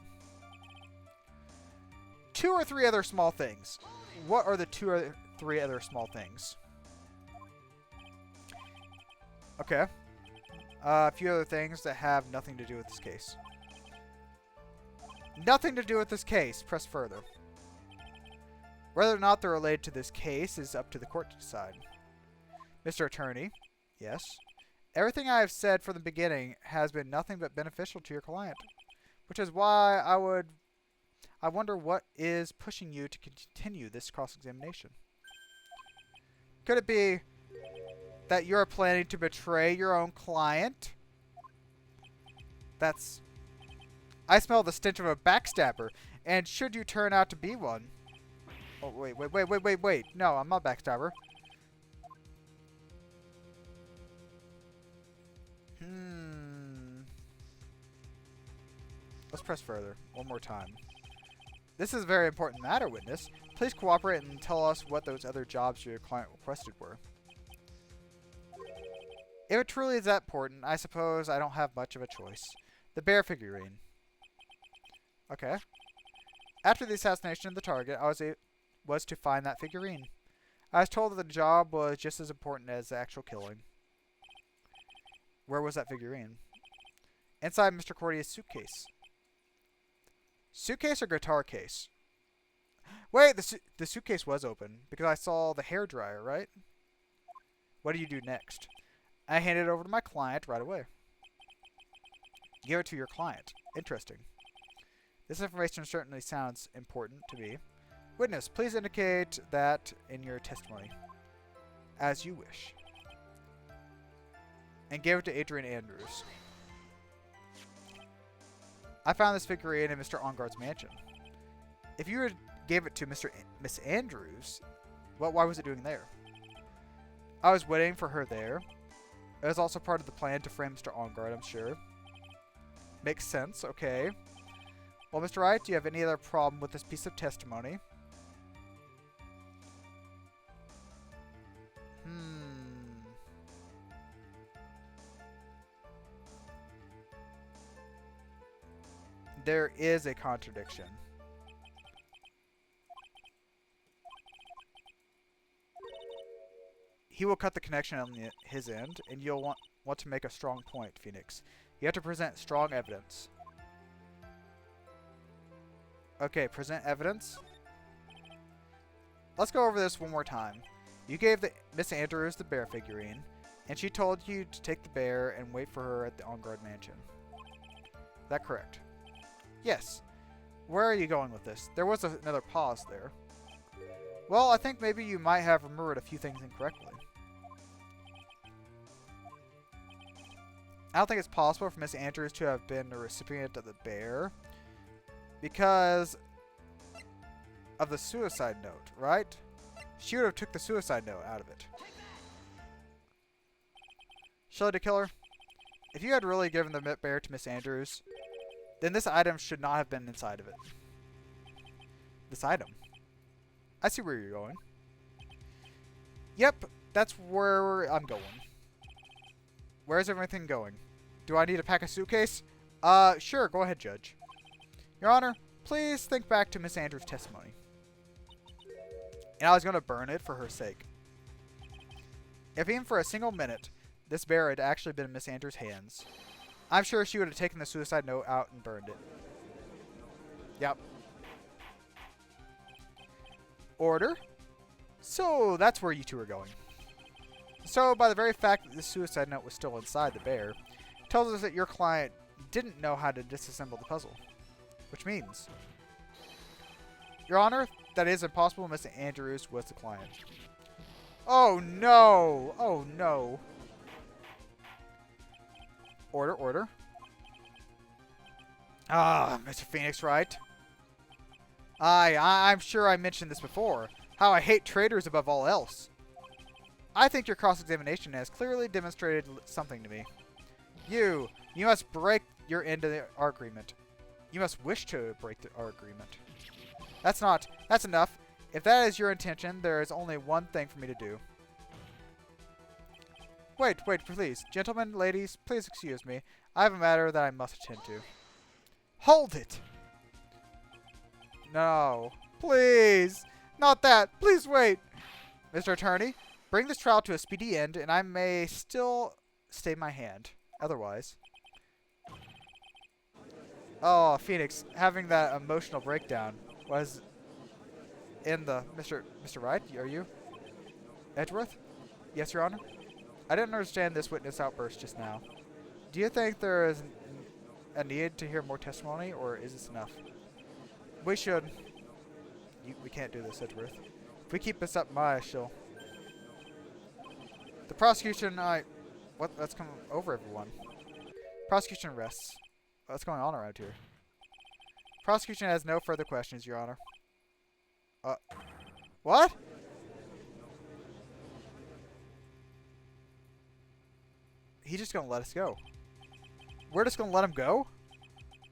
[SPEAKER 1] 2 or 3 other small things. What are the 2 or 3 other small things? Okay. A few other things that have nothing to do with this case. Nothing to do with this case. Press further. Whether or not they're related to this case is up to the court to decide. Mr. Attorney, yes. Everything I have said from the beginning has been nothing but beneficial to your client, which is why I wonder what is pushing you to continue this cross-examination. Could it be that you're planning to betray your own client? I smell the stench of a backstabber, and should you turn out to be one... Oh, wait. No, I'm not a backstabber. Let's press further. One more time. This is a very important matter, witness. Please cooperate and tell us what those other jobs your client requested were. If it truly is that important, I suppose I don't have much of a choice. The bear figurine. Okay. After the assassination of the target, I was to find that figurine. I was told that the job was just as important as the actual killing. Where was that figurine? Inside Mr. Cordia's suitcase. Suitcase or guitar case? Wait, the suitcase was open because I saw the hairdryer, right? What do you do next? I hand it over to my client right away. Give it to your client. Interesting. This information certainly sounds important to me. Witness, please indicate that in your testimony. As you wish. And gave it to Adrian Andrews. I found this figurine in Mr. Onguard's mansion. If you gave it to Miss Andrews, why was it doing there? I was waiting for her there. It was also part of the plan to frame Mr. Onguard, I'm sure. Makes sense, okay. Well, Mr. Wright, do you have any other problem with this piece of testimony? There is a contradiction. He will cut the connection on his end, and you'll want to make a strong point, Phoenix. You have to present strong evidence. Okay, present evidence. Let's go over this one more time. You gave Miss Andrews the bear figurine, and she told you to take the bear and wait for her at the On-Guard mansion. Is that correct? Yes. Where are you going with this? There was another pause there. Well, I think maybe you might have remembered a few things incorrectly. I don't think it's possible for Miss Andrews to have been the recipient of the bear because of the suicide note, right? She would have took the suicide note out of it. Shelley the killer, if you had really given the bear to Miss Andrews, then this item should not have been inside of it. This item. I see where you're going. Yep, that's where I'm going. Where's everything going? Do I need to pack a suitcase? Sure, go ahead, Judge. Your Honor, please think back to Miss Andrews' testimony. And I was going to burn it for her sake. If even for a single minute, this bear had actually been in Miss Andrews' hands, I'm sure she would have taken the suicide note out and burned it. Yep. Order? So, that's where you two are going. So, by the very fact that the suicide note was still inside the bear, tells us that your client didn't know how to disassemble the puzzle. Which means, Your Honor, that is impossible. Miss Andrews was the client. Oh no! Oh no! Order, order. Ah, Mr. Phoenix, Wright. I'm sure I mentioned this before. How I hate traitors above all else. I think your cross-examination has clearly demonstrated something to me. You must break your end of our agreement. You must wish to break our agreement. That's enough. If that is your intention, there is only one thing for me to do. Wait, please. Gentlemen, ladies, please excuse me. I have a matter that I must attend to. Hold it! No. Please! Not that! Please wait! Mr. Attorney, bring this trial to a speedy end, and I may still stay my hand. Otherwise... Oh, Phoenix, having that emotional breakdown was in the... Mr. Wright, are you? Edgeworth? Yes, Your Honor? I didn't understand this witness outburst just now. Do you think there is a need to hear more testimony, or is this enough? We should... We can't do this, Edgeworth. If we keep this up, Maya, she'll... The prosecution, What? Let's come over, everyone. Prosecution rests. What's going on around here? Prosecution has no further questions, Your Honor. What? He's just gonna let us go. We're just gonna let him go?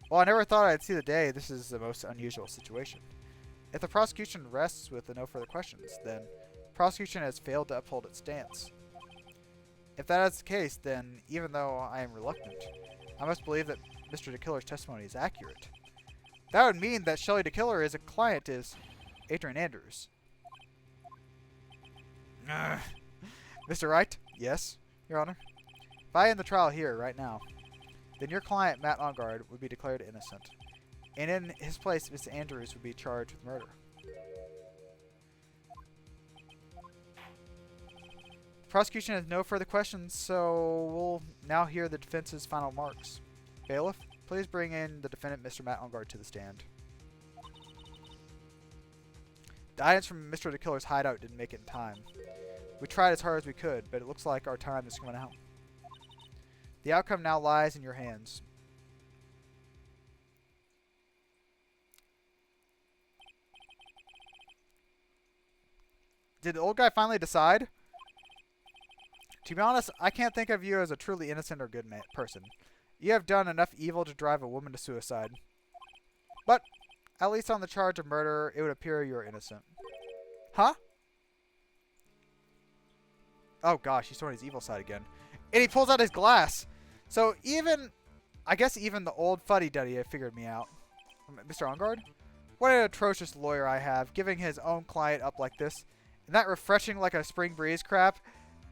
[SPEAKER 1] Well, I never thought I'd see the day. This is the most unusual situation. If the prosecution rests with the no further questions, then prosecution has failed to uphold its stance. If that is the case, then even though I am reluctant, I must believe that Mr. DeKiller's testimony is accurate. That would mean that Shelley DeKiller is a client is Adrian Andrews. Mr. Wright? Yes, Your Honor? If I end the trial here, right now, then your client, Matt Ongard, would be declared innocent. And in his place, Mr. Andrews would be charged with murder. Prosecution has no further questions, so we'll now hear the defense's final remarks. Bailiff, please bring in the defendant, Mr. Matt Ongard, to the stand. The items from Mr. DeKiller's hideout didn't make it in time. We tried as hard as we could, but it looks like our time is coming out. The outcome now lies in your hands. Did the old guy finally decide? To be honest, I can't think of you as a truly innocent or good person. You have done enough evil to drive a woman to suicide. But, at least on the charge of murder, it would appear you are innocent. Huh? Oh gosh, he's showing his evil side again. And he pulls out his glass! So even, I guess even the old fuddy-duddy figured me out. Mr. Ongard? What an atrocious lawyer I have, giving his own client up like this. And that refreshing like a spring breeze crap,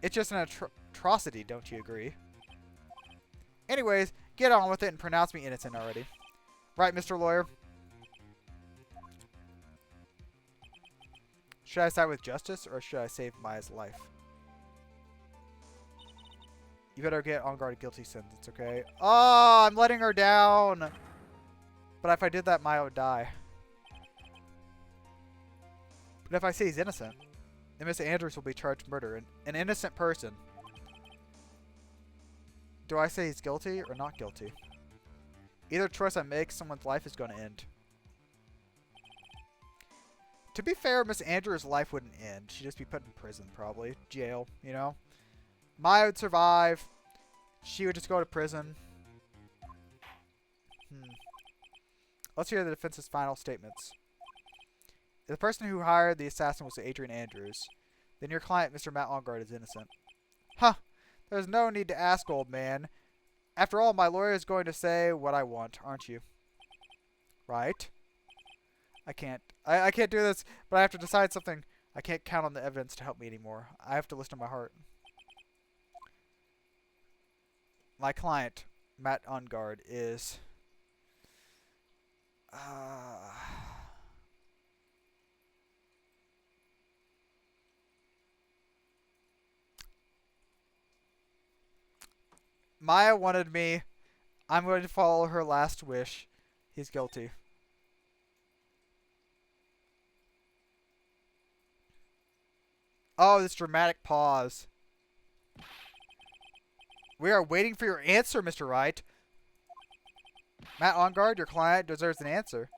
[SPEAKER 1] it's just an atrocity, don't you agree? Anyways, get on with it and pronounce me innocent already. Right, Mr. Lawyer? Should I side with justice, or should I save Maya's life? You better get Ongard a guilty sentence, okay? Oh, I'm letting her down! But if I did that, Maya would die. But if I say he's innocent, then Mr. Andrews will be charged with murder. An innocent person. Do I say he's guilty or not guilty? Either choice I make, someone's life is going to end. To be fair, Miss Andrews' life wouldn't end. She'd just be put in prison, probably. Jail, you know? Maya would survive. She would just go to prison. Let's hear the defense's final statements. If the person who hired the assassin was Adrian Andrews, then your client, Mr. Matt Ongard, is innocent. Huh. There's no need to ask, old man. After all, my lawyer is going to say what I want, aren't you? Right? I can't. I can't do this, but I have to decide something. I can't count on the evidence to help me anymore. I have to listen to my heart. My client, Matt Ongard, is... Maya wanted me. I'm going to follow her last wish. He's guilty. Oh, this dramatic pause. We are waiting for your answer, Mr. Wright. Matt on guard, your client deserves an answer.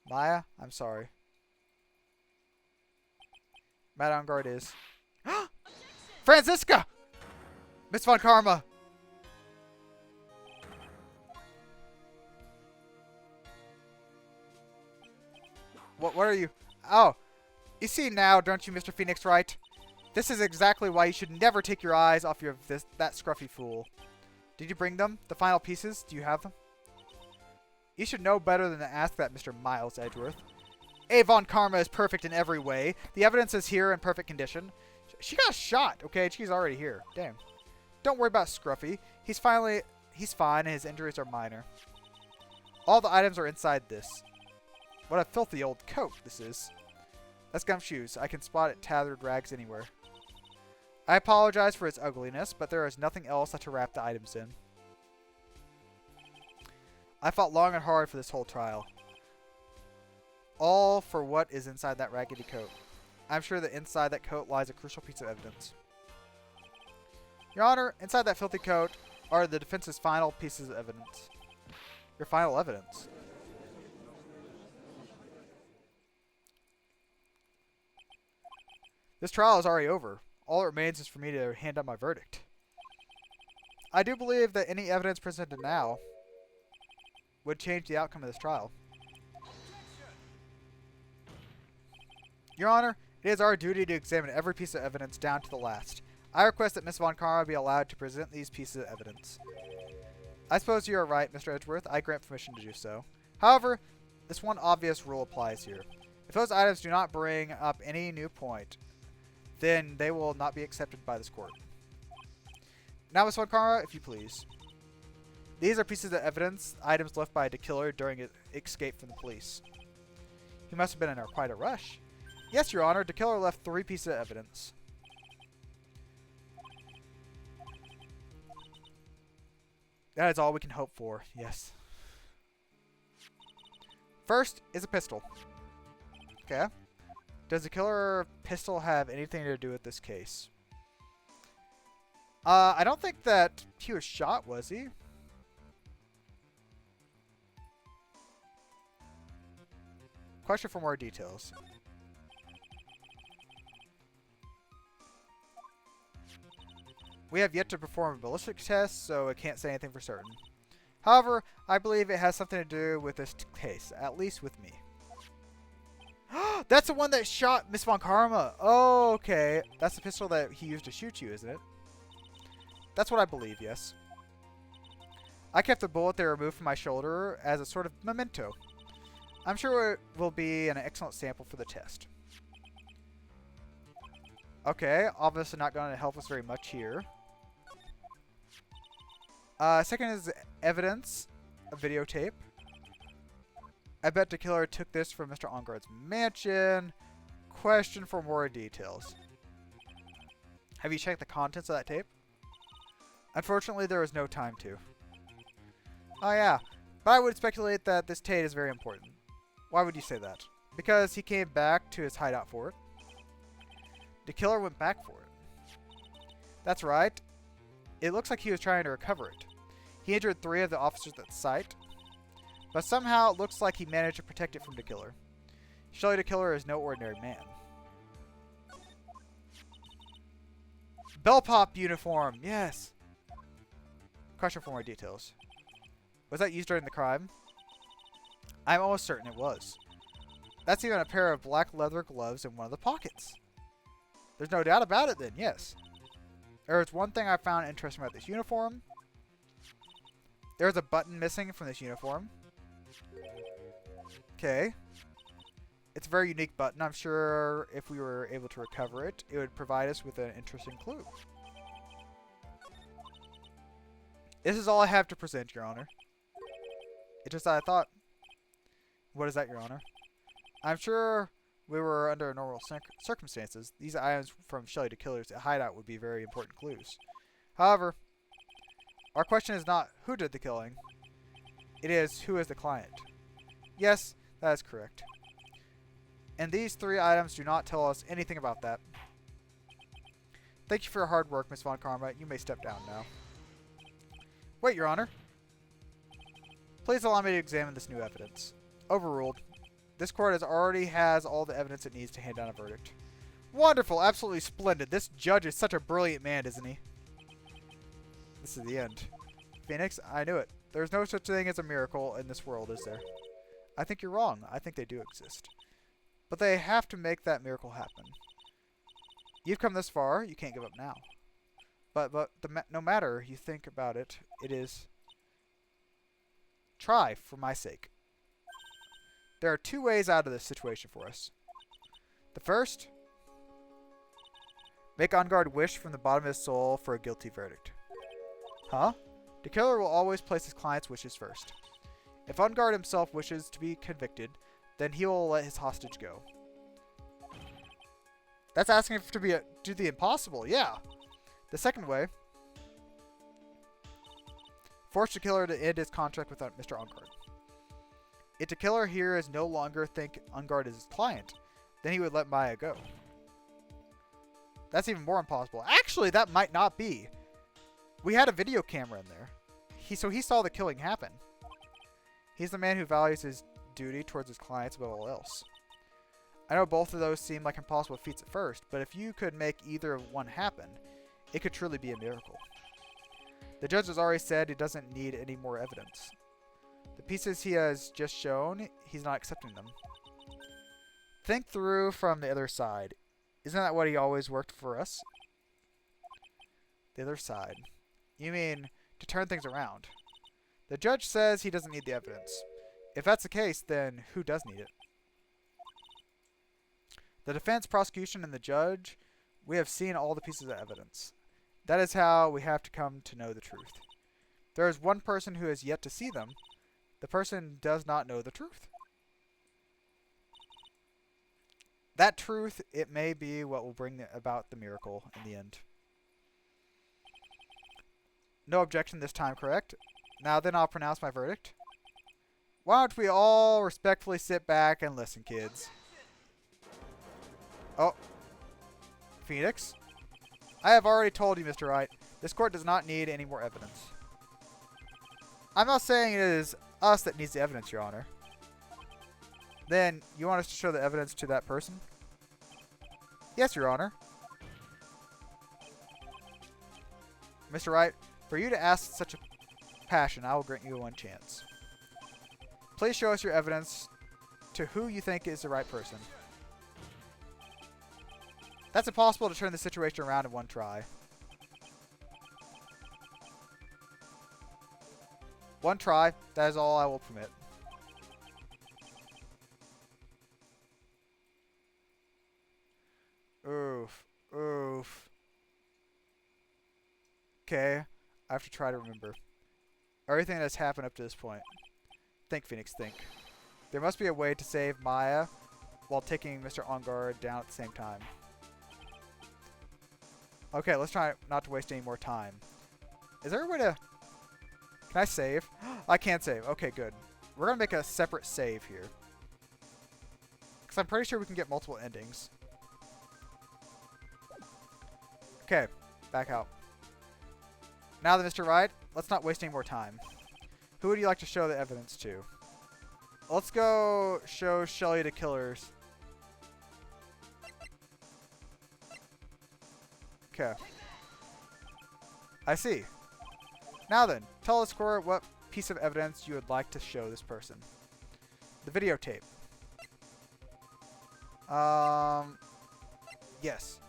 [SPEAKER 1] Maya, I'm sorry. Matt on guard is... Franziska! Miss Von Karma! What are you? Oh, you see now, don't you, Mr. Phoenix Wright? This is exactly why you should never take your eyes off that scruffy fool. Did you bring them? The final pieces? Do you have them? You should know better than to ask that, Mr. Miles Edgeworth. A. Von Karma is perfect in every way. The evidence is here in perfect condition. She got shot, okay? She's already here. Damn. Don't worry about Scruffy. He's fine and his injuries are minor. All the items are inside this. What a filthy old coat this is. That's Gumshoes. I can spot it tattered rags anywhere. I apologize for its ugliness, but there is nothing else to wrap the items in. I fought long and hard for this whole trial. All for what is inside that raggedy coat. I'm sure that inside that coat lies a crucial piece of evidence. Your Honor, inside that filthy coat are the defense's final pieces of evidence. Your final evidence. This trial is already over. All that remains is for me to hand down my verdict. I do believe that any evidence presented now would change the outcome of this trial. Your Honor, it is our duty to examine every piece of evidence down to the last. I request that Miss Von Karma be allowed to present these pieces of evidence. I suppose you are right, Mr. Edgeworth. I grant permission to do so. However, this one obvious rule applies here. If those items do not bring up any new point, then they will not be accepted by this court. Now, Miss Von Karma, if you please. These are pieces of evidence, items left by the killer during his escape from the police. He must have been in quite a rush. Yes, Your Honor, the killer left 3 pieces of evidence. That is all we can hope for, yes. First is a pistol. Okay. Does the killer pistol have anything to do with this case? I don't think that he was shot, was he? Question for more details. We have yet to perform a ballistic test, so I can't say anything for certain. However, I believe it has something to do with this case, at least with me. That's the one that shot Miss Von Karma. Oh, okay. That's the pistol that he used to shoot you, isn't it? That's what I believe, yes. I kept the bullet they removed from my shoulder as a sort of memento. I'm sure it will be an excellent sample for the test. Okay, obviously not going to help us very much here. Second is evidence, a videotape. I bet the killer took this from Mr. Onguard's mansion. Question for more details. Have you checked the contents of that tape? Unfortunately, there was no time to. Oh yeah, but I would speculate that this tape is very important. Why would you say that? Because he came back to his hideout for it. The killer went back for it. That's right. It looks like he was trying to recover it. He injured 3 of the officers at the site, but somehow it looks like he managed to protect it from the killer. Surely the killer is no ordinary man. Bell Pop uniform, yes. Question for more details. Was that used during the crime? I'm almost certain it was. That's even a pair of black leather gloves in one of the pockets. There's no doubt about it then, yes. There's one thing I found interesting about this uniform. There's a button missing from this uniform. Okay. It's a very unique button. I'm sure if we were able to recover it, it would provide us with an interesting clue. This is all I have to present, Your Honor. It's just that I thought... What is that, Your Honor? I'm sure we were under normal circumstances. These items from Shelly to Killer's hideout would be very important clues. However, our question is not who did the killing. It is who is the client. Yes, that is correct. And these 3 items do not tell us anything about that. Thank you for your hard work, Miss Von Karma. You may step down now. Wait, Your Honor. Please allow me to examine this new evidence. Overruled. This court already has all the evidence it needs to hand down a verdict. Wonderful, absolutely splendid. This judge is such a brilliant man, isn't he? This is the end. Phoenix, I knew it. There's no such thing as a miracle in this world, is there? I think you're wrong. I think they do exist. But they have to make that miracle happen. You've come this far. You can't give up now. But no matter you think about it, it is... Try, for my sake. There are two ways out of this situation for us. The first... Make On Guard wish from the bottom of his soul for a guilty verdict. Huh? The killer will always place his client's wishes first. If On Guard himself wishes to be convicted, then he will let his hostage go. That's asking him to do the impossible, yeah. The second way, force the killer to end his contract with Mr. On Guard. If the killer here is no longer think On Guard is his client, then he would let Maya go. That's even more impossible. Actually, that might not be. We had a video camera in there. So he saw the killing happen. He's the man who values his duty towards his clients above all else. I know both of those seem like impossible feats at first, but if you could make either of one happen, it could truly be a miracle. The judge has already said he doesn't need any more evidence. The pieces he has just shown, he's not accepting them. Think through from the other side. Isn't that what he always worked for us? The other side. You mean to turn things around. The judge says he doesn't need the evidence. If that's the case, then who does need it? The defense, prosecution, and the judge, we have seen all the pieces of evidence. That is how we have to come to know the truth. There is one person who has yet to see them. The person does not know the truth. That truth, it may be what will bring about the miracle in the end. No objection this time, correct? Now then I'll pronounce my verdict. Why don't we all respectfully sit back and listen, kids? Oh. Phoenix? I have already told you, Mr. Wright, this court does not need any more evidence. I'm not saying it is us that needs the evidence, Your Honor. Then, you want us to show the evidence to that person? Yes, Your Honor. Mr. Wright, for you to ask such a passion, I will grant you one chance. Please show us your evidence to who you think is the right person. That's impossible to turn the situation around in one try. One try, that is all I will permit. Oof. Oof. Okay, I have to try to remember everything that's happened up to this point. Think, Phoenix, think. There must be a way to save Maya while taking Mr. On Guard down at the same time. Okay, let's try not to waste any more time. Is there a way to... Can I save? I can't save. Okay, good. We're going to make a separate save here. Because I'm pretty sure we can get multiple endings. Okay, back out. Now then, Mr. Wright, let's not waste any more time. Who would you like to show the evidence to? Let's go show Shelly the killers. Okay. I see. Now then, tell the scorer what piece of evidence you would like to show this person. The videotape. Yes.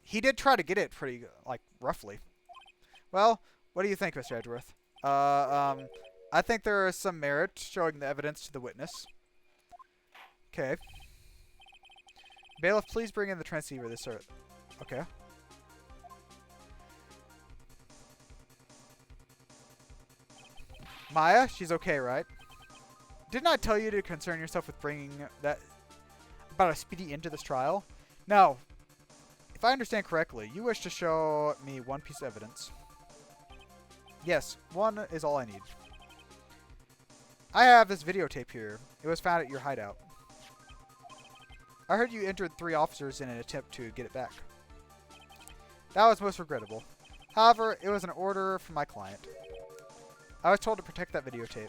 [SPEAKER 1] He did try to get it pretty, like, roughly. Well, what do you think, Mr. Edgeworth? I think there is some merit showing the evidence to the witness. Okay. Bailiff, please bring in the transceiver. This sort. Okay. Maya, she's okay, right? Didn't I tell you to concern yourself with bringing that about a speedy end to this trial? Now, if I understand correctly, you wish to show me one piece of evidence. Yes, one is all I need. I have this videotape here. It was found at your hideout. I heard you injured 3 officers in an attempt to get it back. That was most regrettable. However, it was an order from my client. I was told to protect that videotape.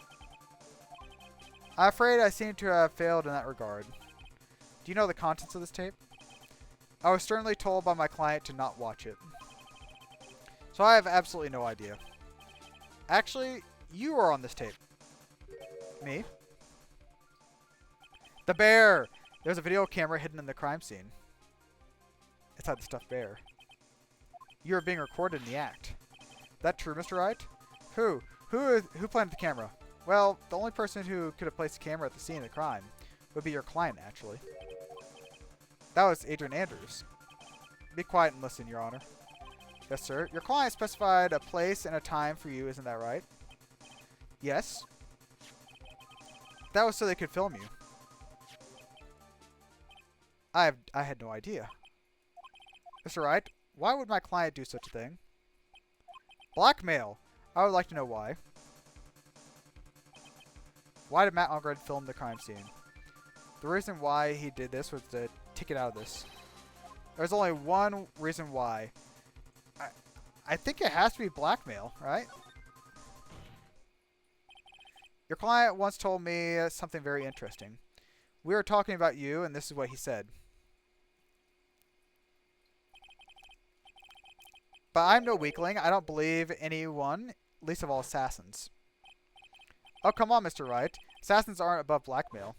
[SPEAKER 1] I'm afraid I seem to have failed in that regard. Do you know the contents of this tape? I was sternly told by my client to not watch it. So I have absolutely no idea. Actually, you are on this tape. Me? The bear! There's a video camera hidden in the crime scene. Inside the stuffed bear. You are being recorded in the act. That true, Mr. Wright? Who planted the camera? Well, the only person who could have placed the camera at the scene of the crime would be your client, actually. That was Adrian Andrews. Be quiet and listen, Your Honor. Yes, sir. Your client specified a place and a time for you, isn't that right? Yes. That was so they could film you. I had no idea. Mr. Wright, why would my client do such a thing? Blackmail! I would like to know why. Why did Matt Ongred film the crime scene? The reason why he did this was to take it out of this. There's only one reason why. I think it has to be blackmail, right? Your client once told me something very interesting. We were talking about you, and this is what he said. But I'm no weakling. I don't believe anyone, least of all assassins. Oh, come on, Mr. Wright. Assassins aren't above blackmail.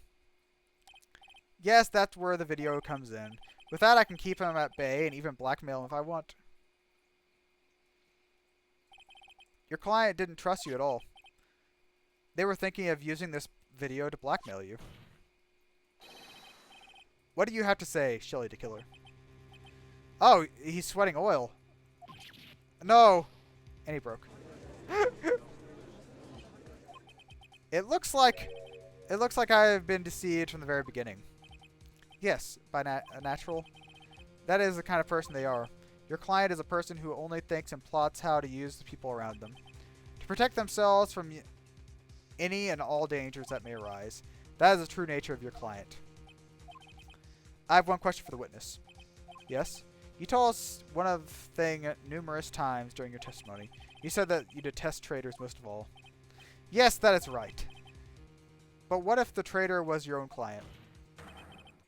[SPEAKER 1] Yes, that's where the video comes in. With that, I can keep him at bay and even blackmail him if I want. Your client didn't trust you at all. They were thinking of using this video to blackmail you. What do you have to say, Shelly the Killer? Oh, he's sweating oil. No! And he broke. It looks like I have been deceived from the very beginning. Yes, by a natural. That is the kind of person they are. Your client is a person who only thinks and plots how to use the people around them to protect themselves from any and all dangers that may arise. That is the true nature of your client. I have one question for the witness. Yes? You told us one of thing numerous times during your testimony. You said that you detest traitors most of all. Yes, that is right. But what if the traitor was your own client?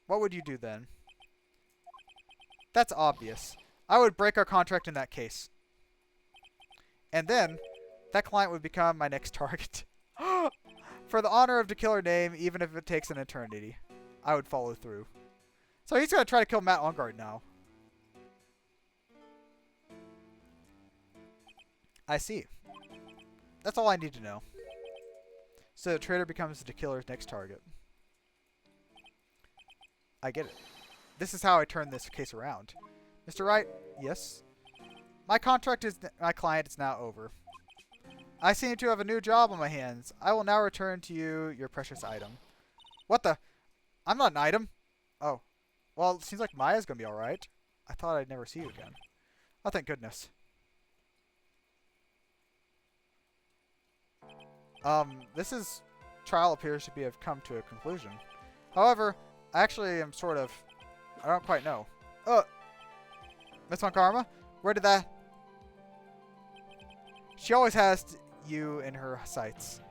[SPEAKER 1] What would you do then? That's obvious. I would break our contract in that case. And then, that client would become my next target. For the honor of the killer name, even if it takes an eternity, I would follow through. So he's going to try to kill Matt Ongard now. I see. That's all I need to know. So the traitor becomes the killer's next target. I get it. This is how I turn this case around. Mr. Wright, yes? My contract is my client is now over. I seem to have a new job on my hands. I will now return to you your precious item. What the? I'm not an item. Oh. Well, it seems like Maya's going to be alright. I thought I'd never see you again. Oh, thank goodness. This trial appears to have come to a conclusion. However, I actually am sort of... I don't quite know. Miss Karma? Where did that... She always has you in her sights.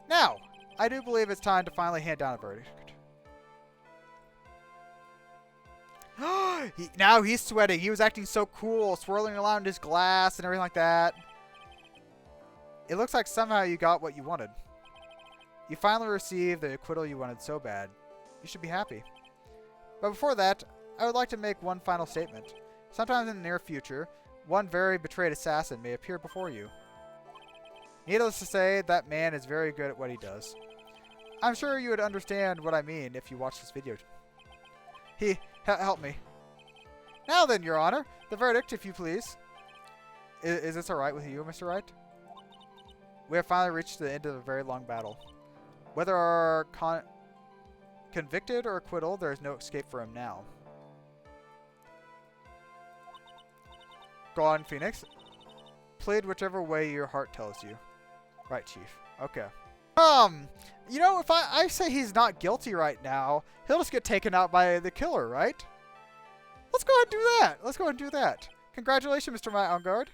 [SPEAKER 1] Now, I do believe it's time to finally hand down a verdict. Now he's sweating. He was acting so cool, swirling around his glass and everything like that. It looks like somehow you got what you wanted. You finally received the acquittal you wanted so bad. You should be happy. But before that, I would like to make one final statement. Sometime in the near future, one very betrayed assassin may appear before you. Needless to say, that man is very good at what he does. I'm sure you would understand what I mean if you watch this video. Help me. Now then, Your Honor, the verdict, if you please. Is this alright with you, Mr. Wright? We have finally reached the end of a very long battle. Whether our convicted or acquittal, there is no escape for him now. Go on, Phoenix. Plead whichever way your heart tells you. Right, Chief. Okay. You know, if I say he's not guilty right now, he'll just get taken out by the killer, right? Let's go ahead and do that. Let's go ahead and do that. Congratulations, Mr. Matt on guard.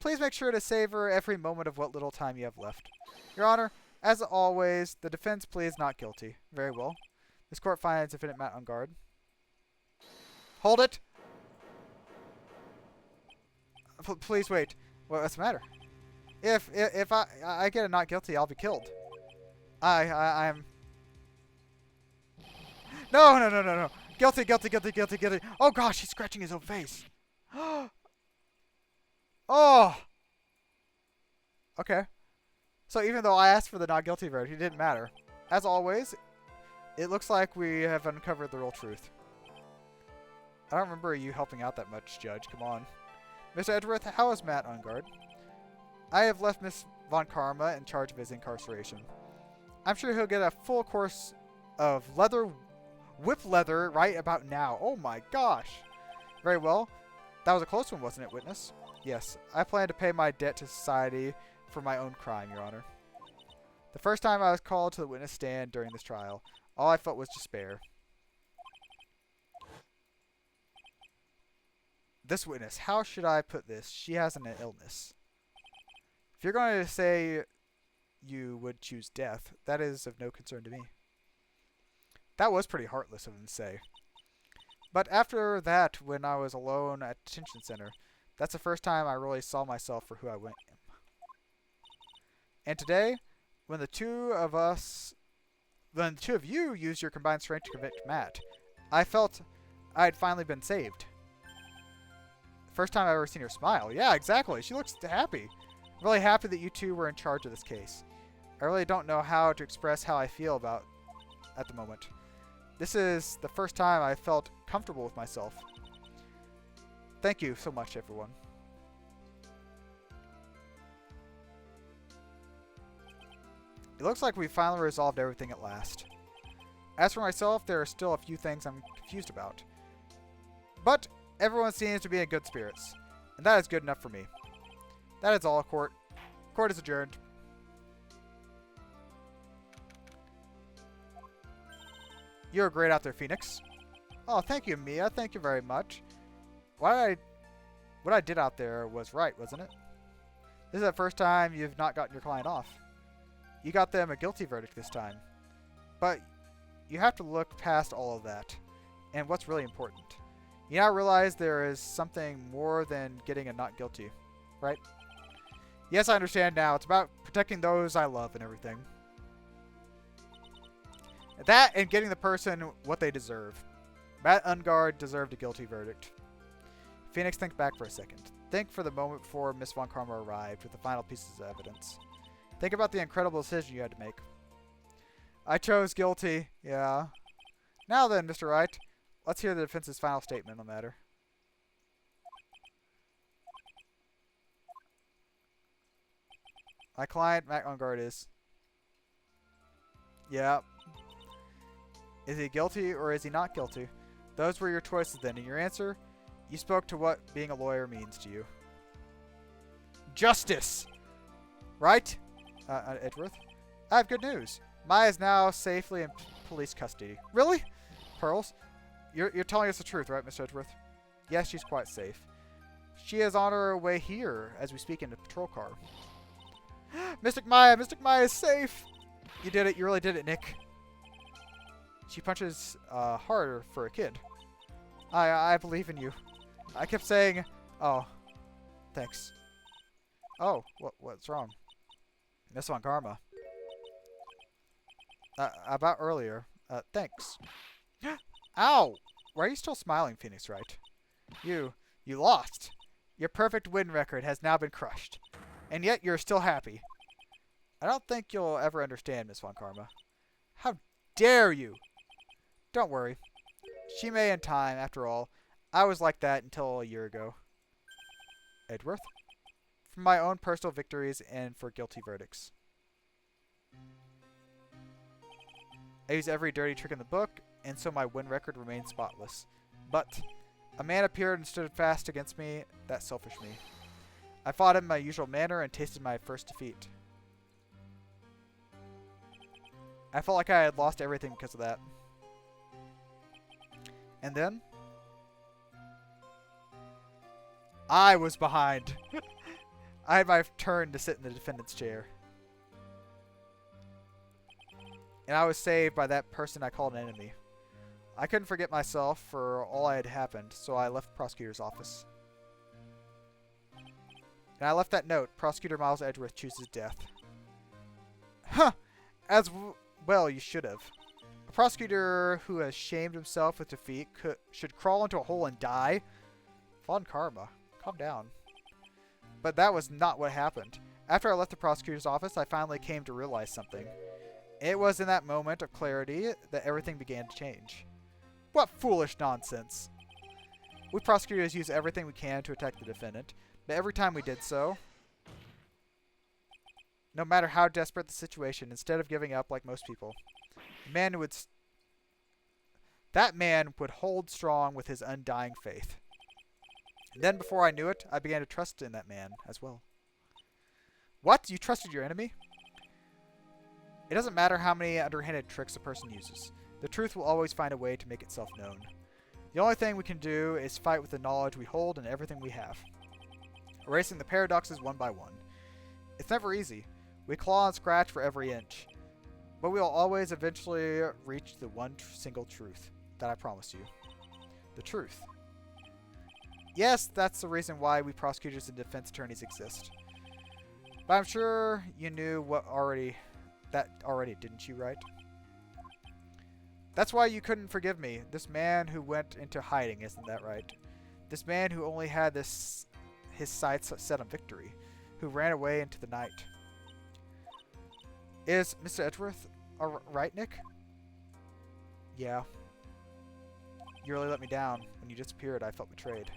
[SPEAKER 1] Please make sure to savor every moment of what little time you have left. Your Honor, as always, the defense pleads not guilty. Very well. This court finds defendant Matt on guard. Hold it! Please wait. What's the matter? If I get a not guilty, I'll be killed. I'm... No. Guilty. Oh gosh, he's scratching his own face. Oh! Okay. So even though I asked for the not guilty verdict, it didn't matter. As always, it looks like we have uncovered the real truth. I don't remember you helping out that much, Judge. Come on. Mr. Edgeworth, how is Matt on guard? I have left Miss Von Karma in charge of his incarceration. I'm sure he'll get a full course of whip leather right about now. Oh my gosh. Very well. That was a close one, wasn't it, witness? Yes. I plan to pay my debt to society for my own crime, Your Honor. The first time I was called to the witness stand during this trial, all I felt was despair. This witness, how should I put this? She has an illness. If you're going to say you would choose death, that is of no concern to me. That was pretty heartless of him to say. But after that, when I was alone at detention center, that's the first time I really saw myself for who I am. And today, when the two of you used your combined strength to convict Matt, I felt I had finally been saved. First time I've ever seen her smile. Yeah, exactly. She looks happy. I'm really happy that you two were in charge of this case. I really don't know how to express how I feel about at the moment. This is the first time I felt comfortable with myself. Thank you so much, everyone. It looks like we finally resolved everything at last. As for myself, there are still a few things I'm confused about. But everyone seems to be in good spirits, and that is good enough for me. That is all, court. Court is adjourned. You're great out there, Phoenix. Oh, thank you, Mia. Thank you very much. What I did out there was right, wasn't it? This is the first time you've not gotten your client off. You got them a guilty verdict this time. But you have to look past all of that. And what's really important. You now realize there is something more than getting a not guilty, right? Yes, I understand now. It's about protecting those I love and everything. That and getting the person what they deserve. Matt Ungard deserved a guilty verdict. Phoenix, think back for a second. Think for the moment before Miss Von Karma arrived with the final pieces of evidence. Think about the incredible decision you had to make. I chose guilty. Yeah. Now then, Mr. Wright, let's hear the defense's final statement on the matter. My client, Matt Ungard, is... Yeah. Is he guilty or is he not guilty? Those were your choices then, and your answer? You spoke to what being a lawyer means to you. Justice! Right? Edgeworth? I have good news. Maya is now safely in police custody. Really? Pearls? You're telling us the truth, right, Mr. Edgeworth? Yes, she's quite safe. She is on her way here as we speak in the patrol car. Mystic Maya is safe! You did it. You really did it, Nick. She punches harder for a kid. I believe in you. I kept saying, oh, thanks. Oh, what's wrong? Miss Von Karma. About earlier. Thanks. Ow! Why are you still smiling, Phoenix Wright? You lost. Your perfect win record has now been crushed. And yet you're still happy. I don't think you'll ever understand, Miss Von Karma. How dare you? Don't worry. She may in time, after all. I was like that until a year ago. Edgeworth? For my own personal victories and for guilty verdicts. I use every dirty trick in the book, and so my win record remains spotless. But a man appeared and stood fast against me, that selfish me. I fought in my usual manner and tasted my first defeat. I felt like I had lost everything because of that. And then I was behind. I had my turn to sit in the defendant's chair. And I was saved by that person I called an enemy. I couldn't forget myself for all that had happened, so I left the prosecutor's office. And I left that note. Prosecutor Miles Edgeworth chooses death. Huh! Well, you should have. A prosecutor who has shamed himself with defeat should crawl into a hole and die? Von Karma. Calm down. But that was not what happened. After I left the prosecutor's office, I finally came to realize something. It was in that moment of clarity that everything began to change. What foolish nonsense. We prosecutors use everything we can to attack the defendant, but every time we did so, no matter how desperate the situation, instead of giving up like most people, that man would hold strong with his undying faith. And then before I knew it, I began to trust in that man as well. What? You trusted your enemy? It doesn't matter how many underhanded tricks a person uses. The truth will always find a way to make itself known. The only thing we can do is fight with the knowledge we hold and everything we have, erasing the paradoxes one by one. It's never easy. We claw and scratch for every inch, but we will always eventually reach the one single truth that I promise you. The truth. Yes, that's the reason why we prosecutors and defense attorneys exist. But I'm sure you knew that already, didn't you, Wright? That's why you couldn't forgive me. This man who went into hiding, isn't that right? This man who only had his sights set on victory, who ran away into the night. Is Mr. Edgeworth right, Nick? Yeah. You really let me down. When you disappeared, I felt betrayed.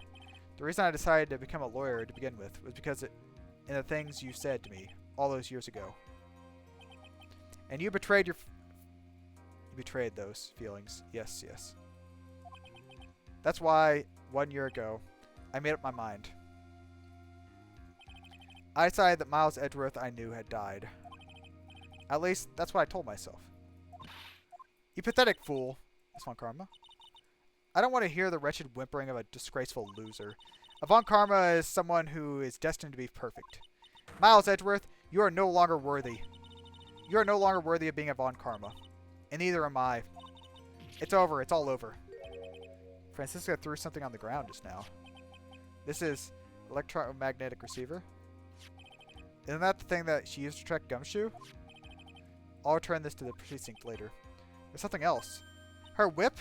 [SPEAKER 1] The reason I decided to become a lawyer to begin with was because in the things you said to me all those years ago. And you betrayed those feelings. Yes, yes. That's why 1 year ago, I made up my mind. I decided that Miles Edgeworth I knew had died. At least, that's what I told myself. You pathetic fool, Miss Von Karma. I don't want to hear the wretched whimpering of a disgraceful loser. A Von Karma is someone who is destined to be perfect. Miles Edgeworth, you are no longer worthy. You are no longer worthy of being a Von Karma. And neither am I. It's over. It's all over. Francisca threw something on the ground just now. This is electromagnetic receiver. Isn't that the thing that she used to track Gumshoe? I'll return this to the precinct later. There's something else. Her whip?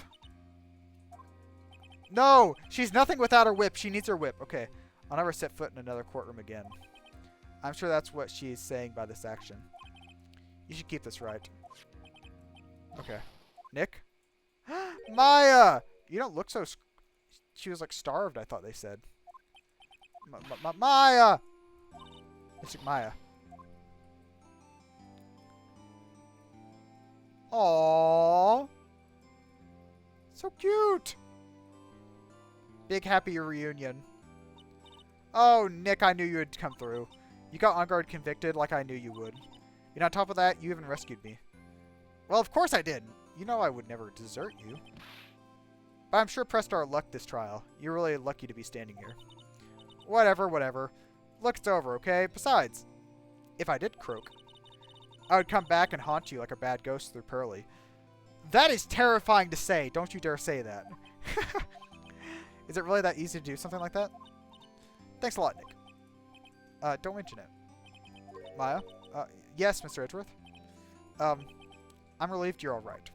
[SPEAKER 1] No! She's nothing without her whip. She needs her whip. Okay. I'll never set foot in another courtroom again. I'm sure that's what she's saying by this action. You should keep this right. Okay. Nick? Maya! You don't look so... She was like starved, I thought they said. Maya! Mystic Maya. Aww. So cute. Big happy reunion. Oh, Nick, I knew you would come through. You got on guard convicted like I knew you would. And on top of that, you even rescued me. Well, of course I did. You know I would never desert you. But I'm sure pressed our luck this trial. You're really lucky to be standing here. Whatever, whatever. Look, it's over, okay? Besides, if I did croak, I would come back and haunt you like a bad ghost through Pearly. That is terrifying to say. Don't you dare say that. Is it really that easy to do something like that? Thanks a lot, Nick. Don't mention it. Maya? Yes, Mr. Edgeworth. I'm relieved you're alright.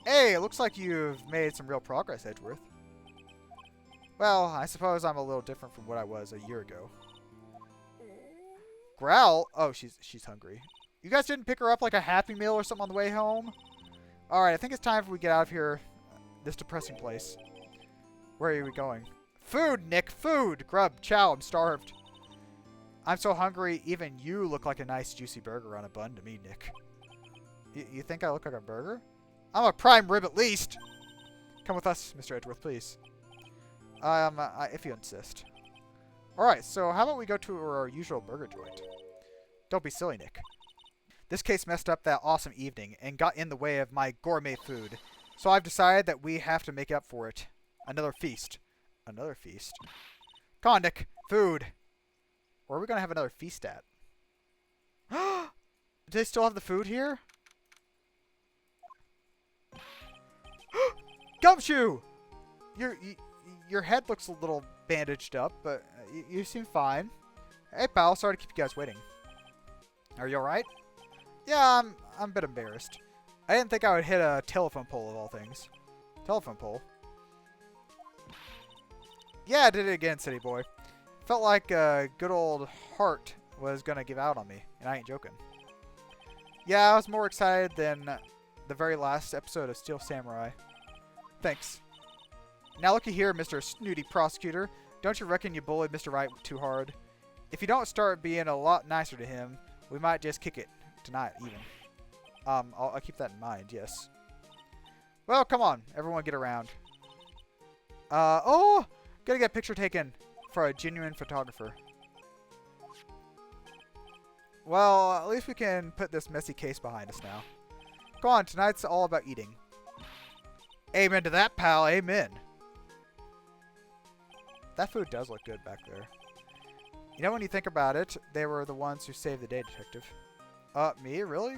[SPEAKER 1] Hey, it looks like you've made some real progress, Edgeworth. Well, I suppose I'm a little different from what I was a year ago. Growl? Oh, she's hungry. You guys didn't pick her up like a Happy Meal or something on the way home? Alright, I think it's time for we get out of here, this depressing place. Where are we going? Food, Nick! Food! Grub, chow, I'm starved. I'm so hungry, even you look like a nice juicy burger on a bun to me, Nick. You think I look like a burger? I'm a prime rib at least! Come with us, Mr. Edgeworth, please. If you insist. Alright, so how about we go to our usual burger joint? Don't be silly, Nick. This case messed up that awesome evening and got in the way of my gourmet food. So I've decided that we have to make up for it. Another feast. Another feast? Come on, Nick. Food. Where are we going to have another feast at? Do they still have the food here? Gumshoe! Your head looks a little bandaged up, but you seem fine. Hey, pal. Sorry to keep you guys waiting. Are you alright? Yeah, I'm a bit embarrassed. I didn't think I would hit a telephone pole of all things. Telephone pole? Yeah, I did it again, city boy. Felt like a good old heart was gonna give out on me, and I ain't joking. Yeah, I was more excited than the very last episode of Steel Samurai. Thanks. Now looky here, Mr. Snooty Prosecutor. Don't you reckon you bullied Mr. Wright too hard? If you don't start being a lot nicer to him, we might just kick it tonight, even. I'll keep that in mind, yes. Well, come on. Everyone get around. Oh! Gotta get a picture taken for a genuine photographer. Well, at least we can put this messy case behind us now. Go on, tonight's all about eating. Amen to that, pal. Amen. That food does look good back there. You know, when you think about it, they were the ones who saved the day, Detective. Me? Really?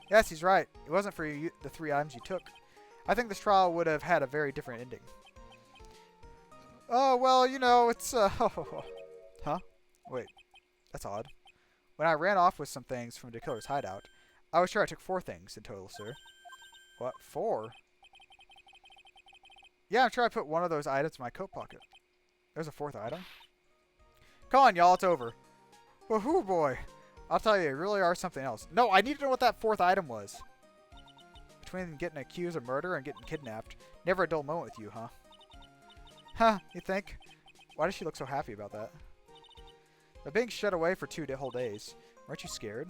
[SPEAKER 1] Yes, he's right. It wasn't for you, the 3 items you took. I think this trial would have had a very different ending. Oh, well, you know, it's, Huh? Wait. That's odd. When I ran off with some things from the killer's hideout, I was sure I took 4 things in total, sir. What? 4? Yeah, I'm sure I put one of those items in my coat pocket. There's a 4th item. Come on, y'all. It's over. Woohoo, boy. I'll tell you, you really are something else. No, I need to know what that 4th item was. Between getting accused of murder and getting kidnapped, never a dull moment with you, huh? Huh, you think? Why does she look so happy about that? But being shut away for 2 whole days. Weren't you scared?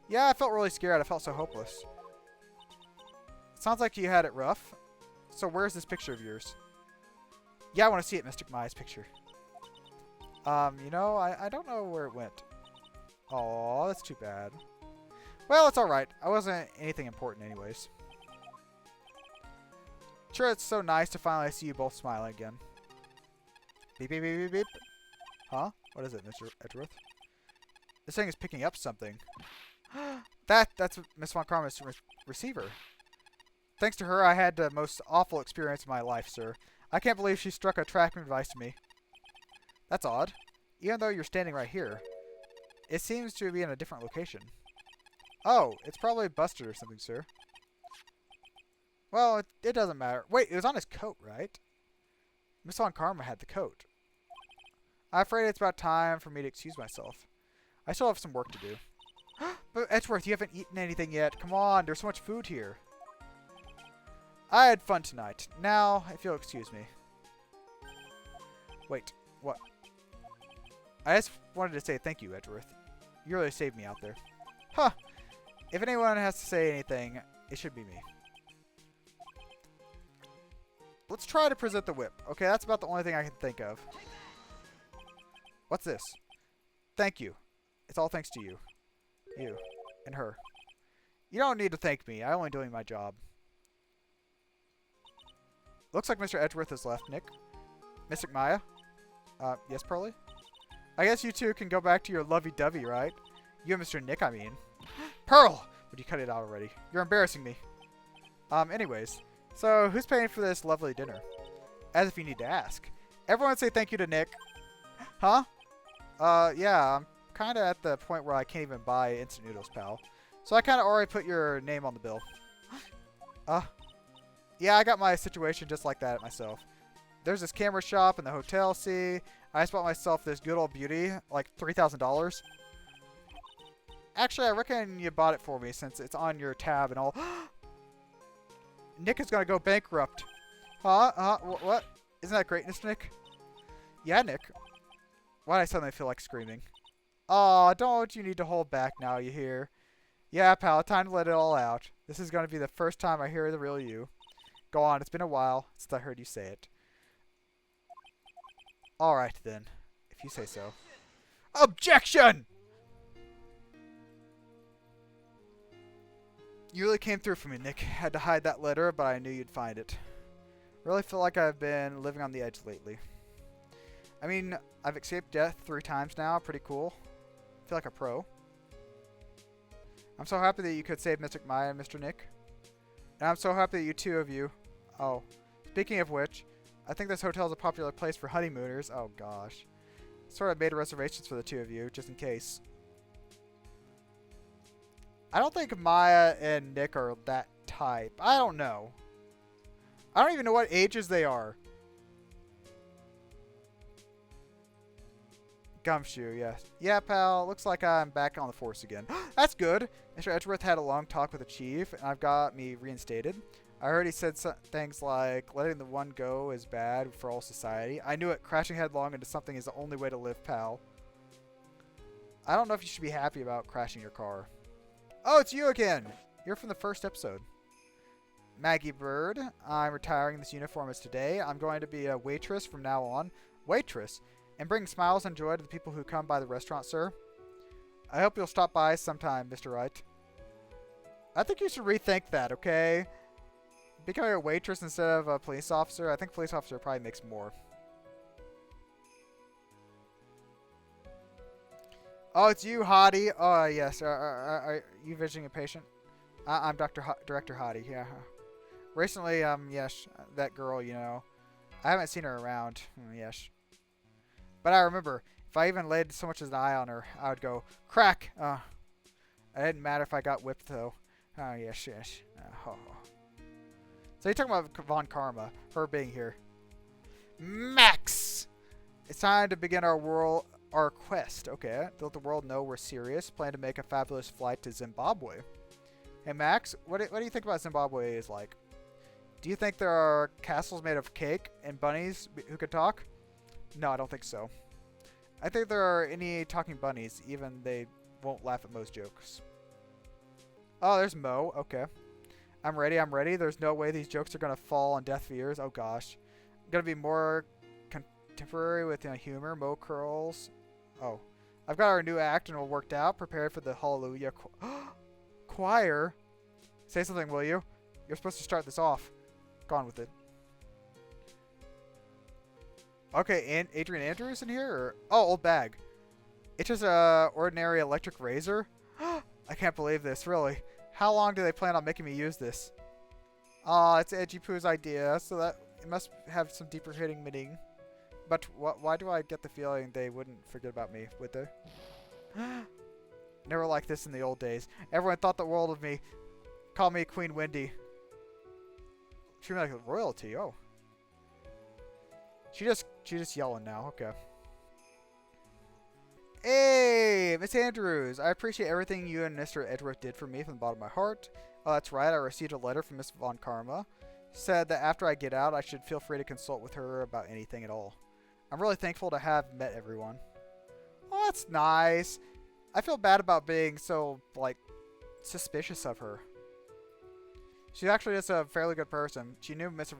[SPEAKER 1] Yeah, I felt really scared. I felt so hopeless. It sounds like you had it rough. So where's this picture of yours? Yeah, I want to see it, Mystic Maya's picture. You know, I don't know where it went. Aw, that's too bad. Well, it's alright. I wasn't anything important anyways. Sure, it's so nice to finally see you both smiling again. Beep, beep, beep, beep, beep. Huh? What is it, Mr. Edgeworth? This thing is picking up something. That's Miss Von Karma's receiver. Thanks to her, I had the most awful experience of my life, sir. I can't believe she struck a tracking device to me. That's odd. Even though you're standing right here, it seems to be in a different location. Oh, it's probably busted or something, sir. Well, it doesn't matter. Wait, it was on his coat, right? Miss Von Karma had the coat. I'm afraid it's about time for me to excuse myself. I still have some work to do. But Edgeworth, you haven't eaten anything yet. Come on, there's so much food here. I had fun tonight. Now, if you'll excuse me. Wait, what? I just wanted to say thank you, Edgeworth. You really saved me out there. Huh. If anyone has to say anything, it should be me. Let's try to present the whip. Okay, that's about the only thing I can think of. What's this? Thank you. It's all thanks to you. You. And her. You don't need to thank me. I'm only doing my job. Looks like Mr. Edgeworth has left, Nick. Mystic Maya? Yes, Pearly? I guess you two can go back to your lovey-dovey, right? You and Mr. Nick, I mean. Pearl! Would you cut it out already? You're embarrassing me. Anyways. So, who's paying for this lovely dinner? As if you need to ask. Everyone say thank you to Nick. Huh? Yeah, I'm kind of at the point where I can't even buy instant noodles, pal. So I kind of already put your name on the bill. Yeah, I got my situation just like that myself. There's this camera shop in the hotel, see? I just bought myself this good old beauty, like $3,000. Actually, I reckon you bought it for me since it's on your tab and all. Nick is going to go bankrupt. Huh? What? Isn't that great, Mr. Nick? Yeah, Nick. Why'd I suddenly feel like screaming? Aw, don't you need to hold back now, you hear? Yeah, pal, time to let it all out. This is going to be the first time I hear the real you. Go on, it's been a while since I heard you say it. Alright then, if you say so. Objection! You really came through for me, Nick. Had to hide that letter, but I knew you'd find it. Really feel like I've been living on the edge lately. I mean, I've escaped death 3 times now. Pretty cool. Feel like a pro. I'm so happy that you could save Mystic Maya and Mr. Nick. And I'm so happy that you two of you... Oh. Speaking of which, I think this hotel is a popular place for honeymooners. Oh, gosh. Sort of made reservations for the 2 of you, just in case. I don't think Maya and Nick are that type. I don't know. I don't even know what ages they are. Gumshoe, yes. Yeah, pal. Looks like I'm back on the force again. That's good. Mr. Edgeworth had a long talk with the chief, and I've got me reinstated. I heard he said things like, letting the one go is bad for all society. I knew it. Crashing headlong into something is the only way to live, pal. I don't know if you should be happy about crashing your car. Oh, it's you again. You're from the first episode. Maggie Bird. I'm retiring this uniform as today. I'm going to be a waitress from now on. Waitress? And bring smiles and joy to the people who come by the restaurant, sir. I hope you'll stop by sometime, Mr. Wright. I think you should rethink that, okay? Becoming a waitress instead of a police officer. I think police officer probably makes more. Oh, it's you, Hottie. Oh, yes. Are you visiting a patient? I'm Director Hottie, yeah. Recently, yes, that girl, you know. I haven't seen her around. Yes. But I remember, if I even laid so much as an eye on her, I would go, crack! It didn't matter if I got whipped, though. Oh, yes, yes. Oh. So you're talking about Von Karma, her being here. Max! It's time to begin our quest. Okay, let the world know we're serious. Plan to make a fabulous flight to Zimbabwe. Hey, Max, what do you think about Zimbabwe is like? Do you think there are castles made of cake and bunnies who could talk? No, I don't think so. I think there are any talking bunnies, even they won't laugh at Mo's jokes. Oh, there's Mo. Okay. I'm ready. There's no way these jokes are going to fall on deaf ears. Oh, gosh. Going to be more contemporary with humor. Mo curls. Oh. I've got our new act and all worked out. Prepared for the Hallelujah choir. Say something, will you? You're supposed to start this off. Gone with it. Okay, and Adrian Andrews in here? Or, oh, old bag. It's just a ordinary electric razor? I can't believe this, really. How long do they plan on making me use this? It's Edgy Poo's idea, so that it must have some deeper hitting meaning. But why do I get the feeling they wouldn't forget about me, would they? Never like this in the old days. Everyone thought the world of me. Call me Queen Wendy. Treat me like a royalty, oh. She just yelling now, okay. Hey, Miss Andrews. I appreciate everything you and Mr. Edgeworth did for me from the bottom of my heart. Oh, that's right. I received a letter from Miss Von Karma. Said that after I get out, I should feel free to consult with her about anything at all. I'm really thankful to have met everyone. Oh, that's nice. I feel bad about being so, like, suspicious of her. She's actually just a fairly good person. She knew Mr.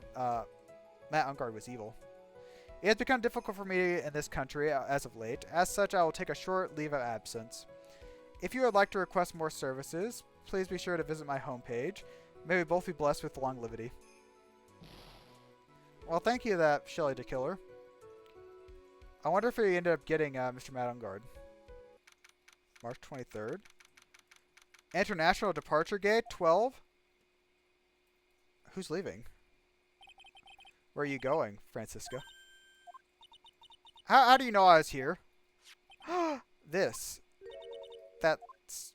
[SPEAKER 1] Matt Ungard was evil. It has become difficult for me in this country as of late. As such, I will take a short leave of absence. If you would like to request more services, please be sure to visit my homepage. May we both be blessed with longevity. Well, thank you, that Shelley the Killer. I wonder if he ended up getting Mr. Matt Ungard. March 23rd. International Departure Gate 12. Who's leaving? Where are you going, Francisca? How do you know I was here? This. That's...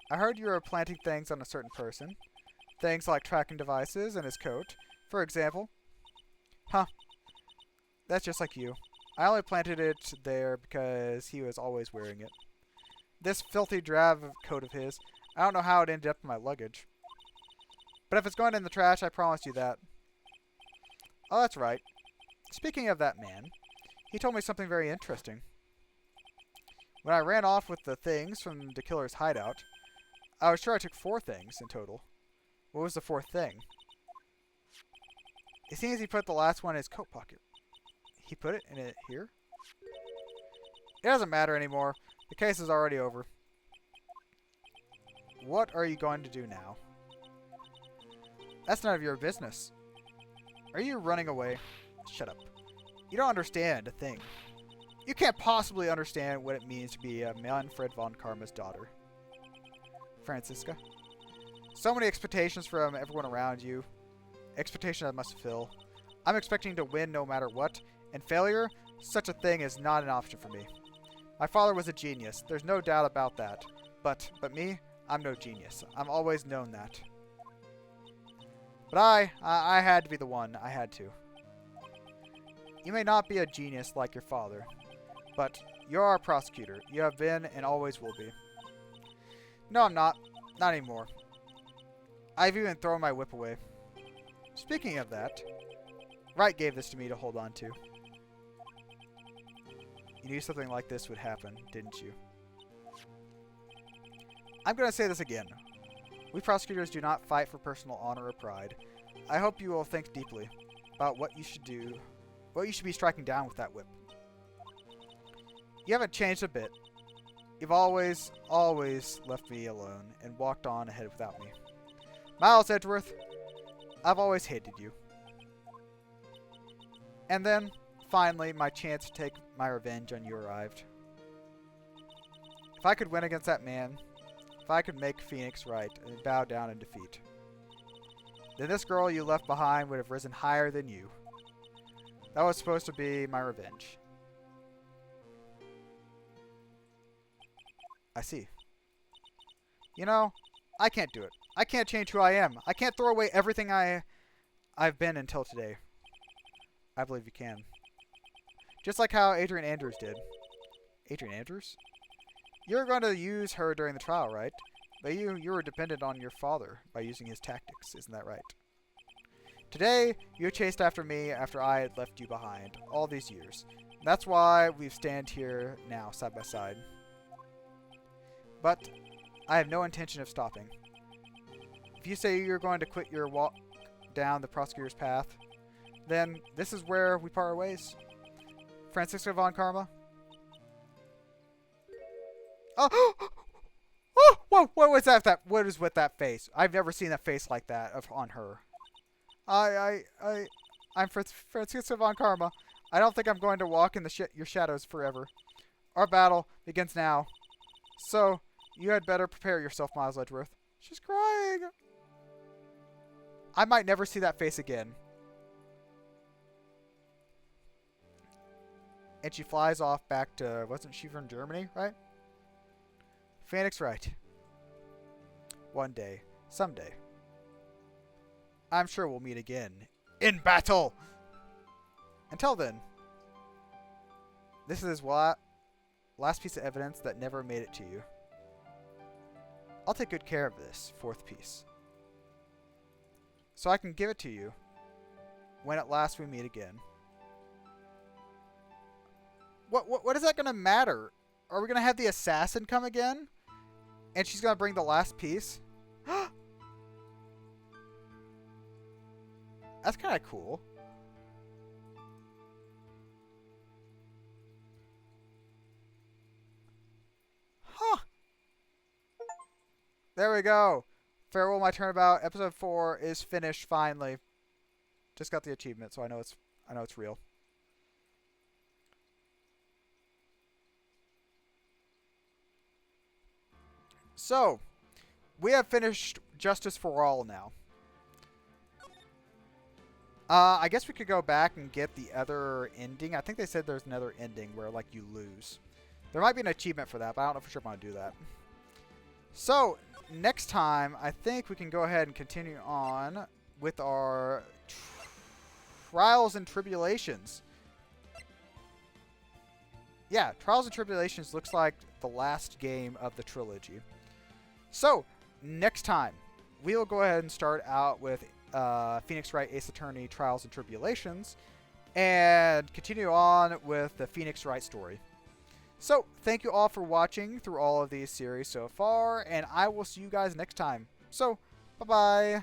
[SPEAKER 1] I heard you were planting things on a certain person. Things like tracking devices and his coat, for example. Huh. That's just like you. I only planted it there because he was always wearing it. This filthy drab coat of his, I don't know how it ended up in my luggage. But if it's going in the trash, I promise you that. Oh, that's right. Speaking of that man, he told me something very interesting. When I ran off with the things from the killer's hideout, I was sure I took 4 things in total. What was the 4th thing? It seems he put the last one in his coat pocket. He put it in it here? It doesn't matter anymore. The case is already over. What are you going to do now? That's none of your business. Are you running away? Shut up. You don't understand a thing. You can't possibly understand what it means to be Manfred von Karma's daughter. Franziska. So many expectations from everyone around you. Expectations I must fulfill. I'm expecting to win no matter what, and failure, such a thing is not an option for me. My father was a genius. There's no doubt about that. But me, I'm no genius. I've always known that. But I had to be the one. I had to. You may not be a genius like your father, but you're a prosecutor. You have been and always will be. No, I'm not. Not anymore. I've even thrown my whip away. Speaking of that, Wright gave this to me to hold on to. You knew something like this would happen, didn't you? I'm going to say this again. We prosecutors do not fight for personal honor or pride. I hope you will think deeply about what you should do, what you should be striking down with that whip. You haven't changed a bit. You've always left me alone and walked on ahead without me. Miles Edgeworth, I've always hated you. And then, finally, my chance to take my revenge on you arrived. If I could win against that man, if I could make Phoenix right and bow down in defeat, then this girl you left behind would have risen higher than you. That was supposed to be my revenge. I see. You know, I can't do it. I can't change who I am. I can't throw away everything I've been until today. I believe you can. Just like how Adrian Andrews did. Adrian Andrews? You're going to use her during the trial, right? But you were dependent on your father by using his tactics, isn't that right? Today, you chased after me after I had left you behind all these years. That's why we stand here now, side by side. But I have no intention of stopping. If you say you're going to quit your walk down the prosecutor's path, then this is where we part our ways. Franziska von Karma? Oh! Oh! Whoa! What was that? What is with that face? I've never seen a face like that on her. I'm Franziska von Karma. I don't think I'm going to walk in your shadows forever. Our battle begins now. So, you had better prepare yourself, Miles Edgeworth. She's crying. I might never see that face again. And she flies off back to, wasn't she from Germany, right? Phoenix Wright. One day. Someday. I'm sure we'll meet again. In battle! Until then. This is what last piece of evidence that never made it to you. I'll take good care of this fourth piece. So I can give it to you when at last we meet again. What is that going to matter? Are we going to have the assassin come again? And she's going to bring the last piece? That's kind of cool. Huh. There we go. Farewell, my Turnabout. Episode 4 is finished finally. Just got the achievement, so I know it's real. So, we have finished Justice for All now. I guess we could go back and get the other ending. I think they said there's another ending where, like, you lose. There might be an achievement for that, but I don't know for sure if I want to do that. So, next time, I think we can go ahead and continue on with our Trials and Tribulations. Yeah, Trials and Tribulations looks like the last game of the trilogy. So, next time, we will go ahead and start out with Phoenix Wright Ace Attorney Trials and Tribulations and continue on with the Phoenix Wright story. So, thank you all for watching through all of these series so far, and I will see you guys next time. So, bye-bye.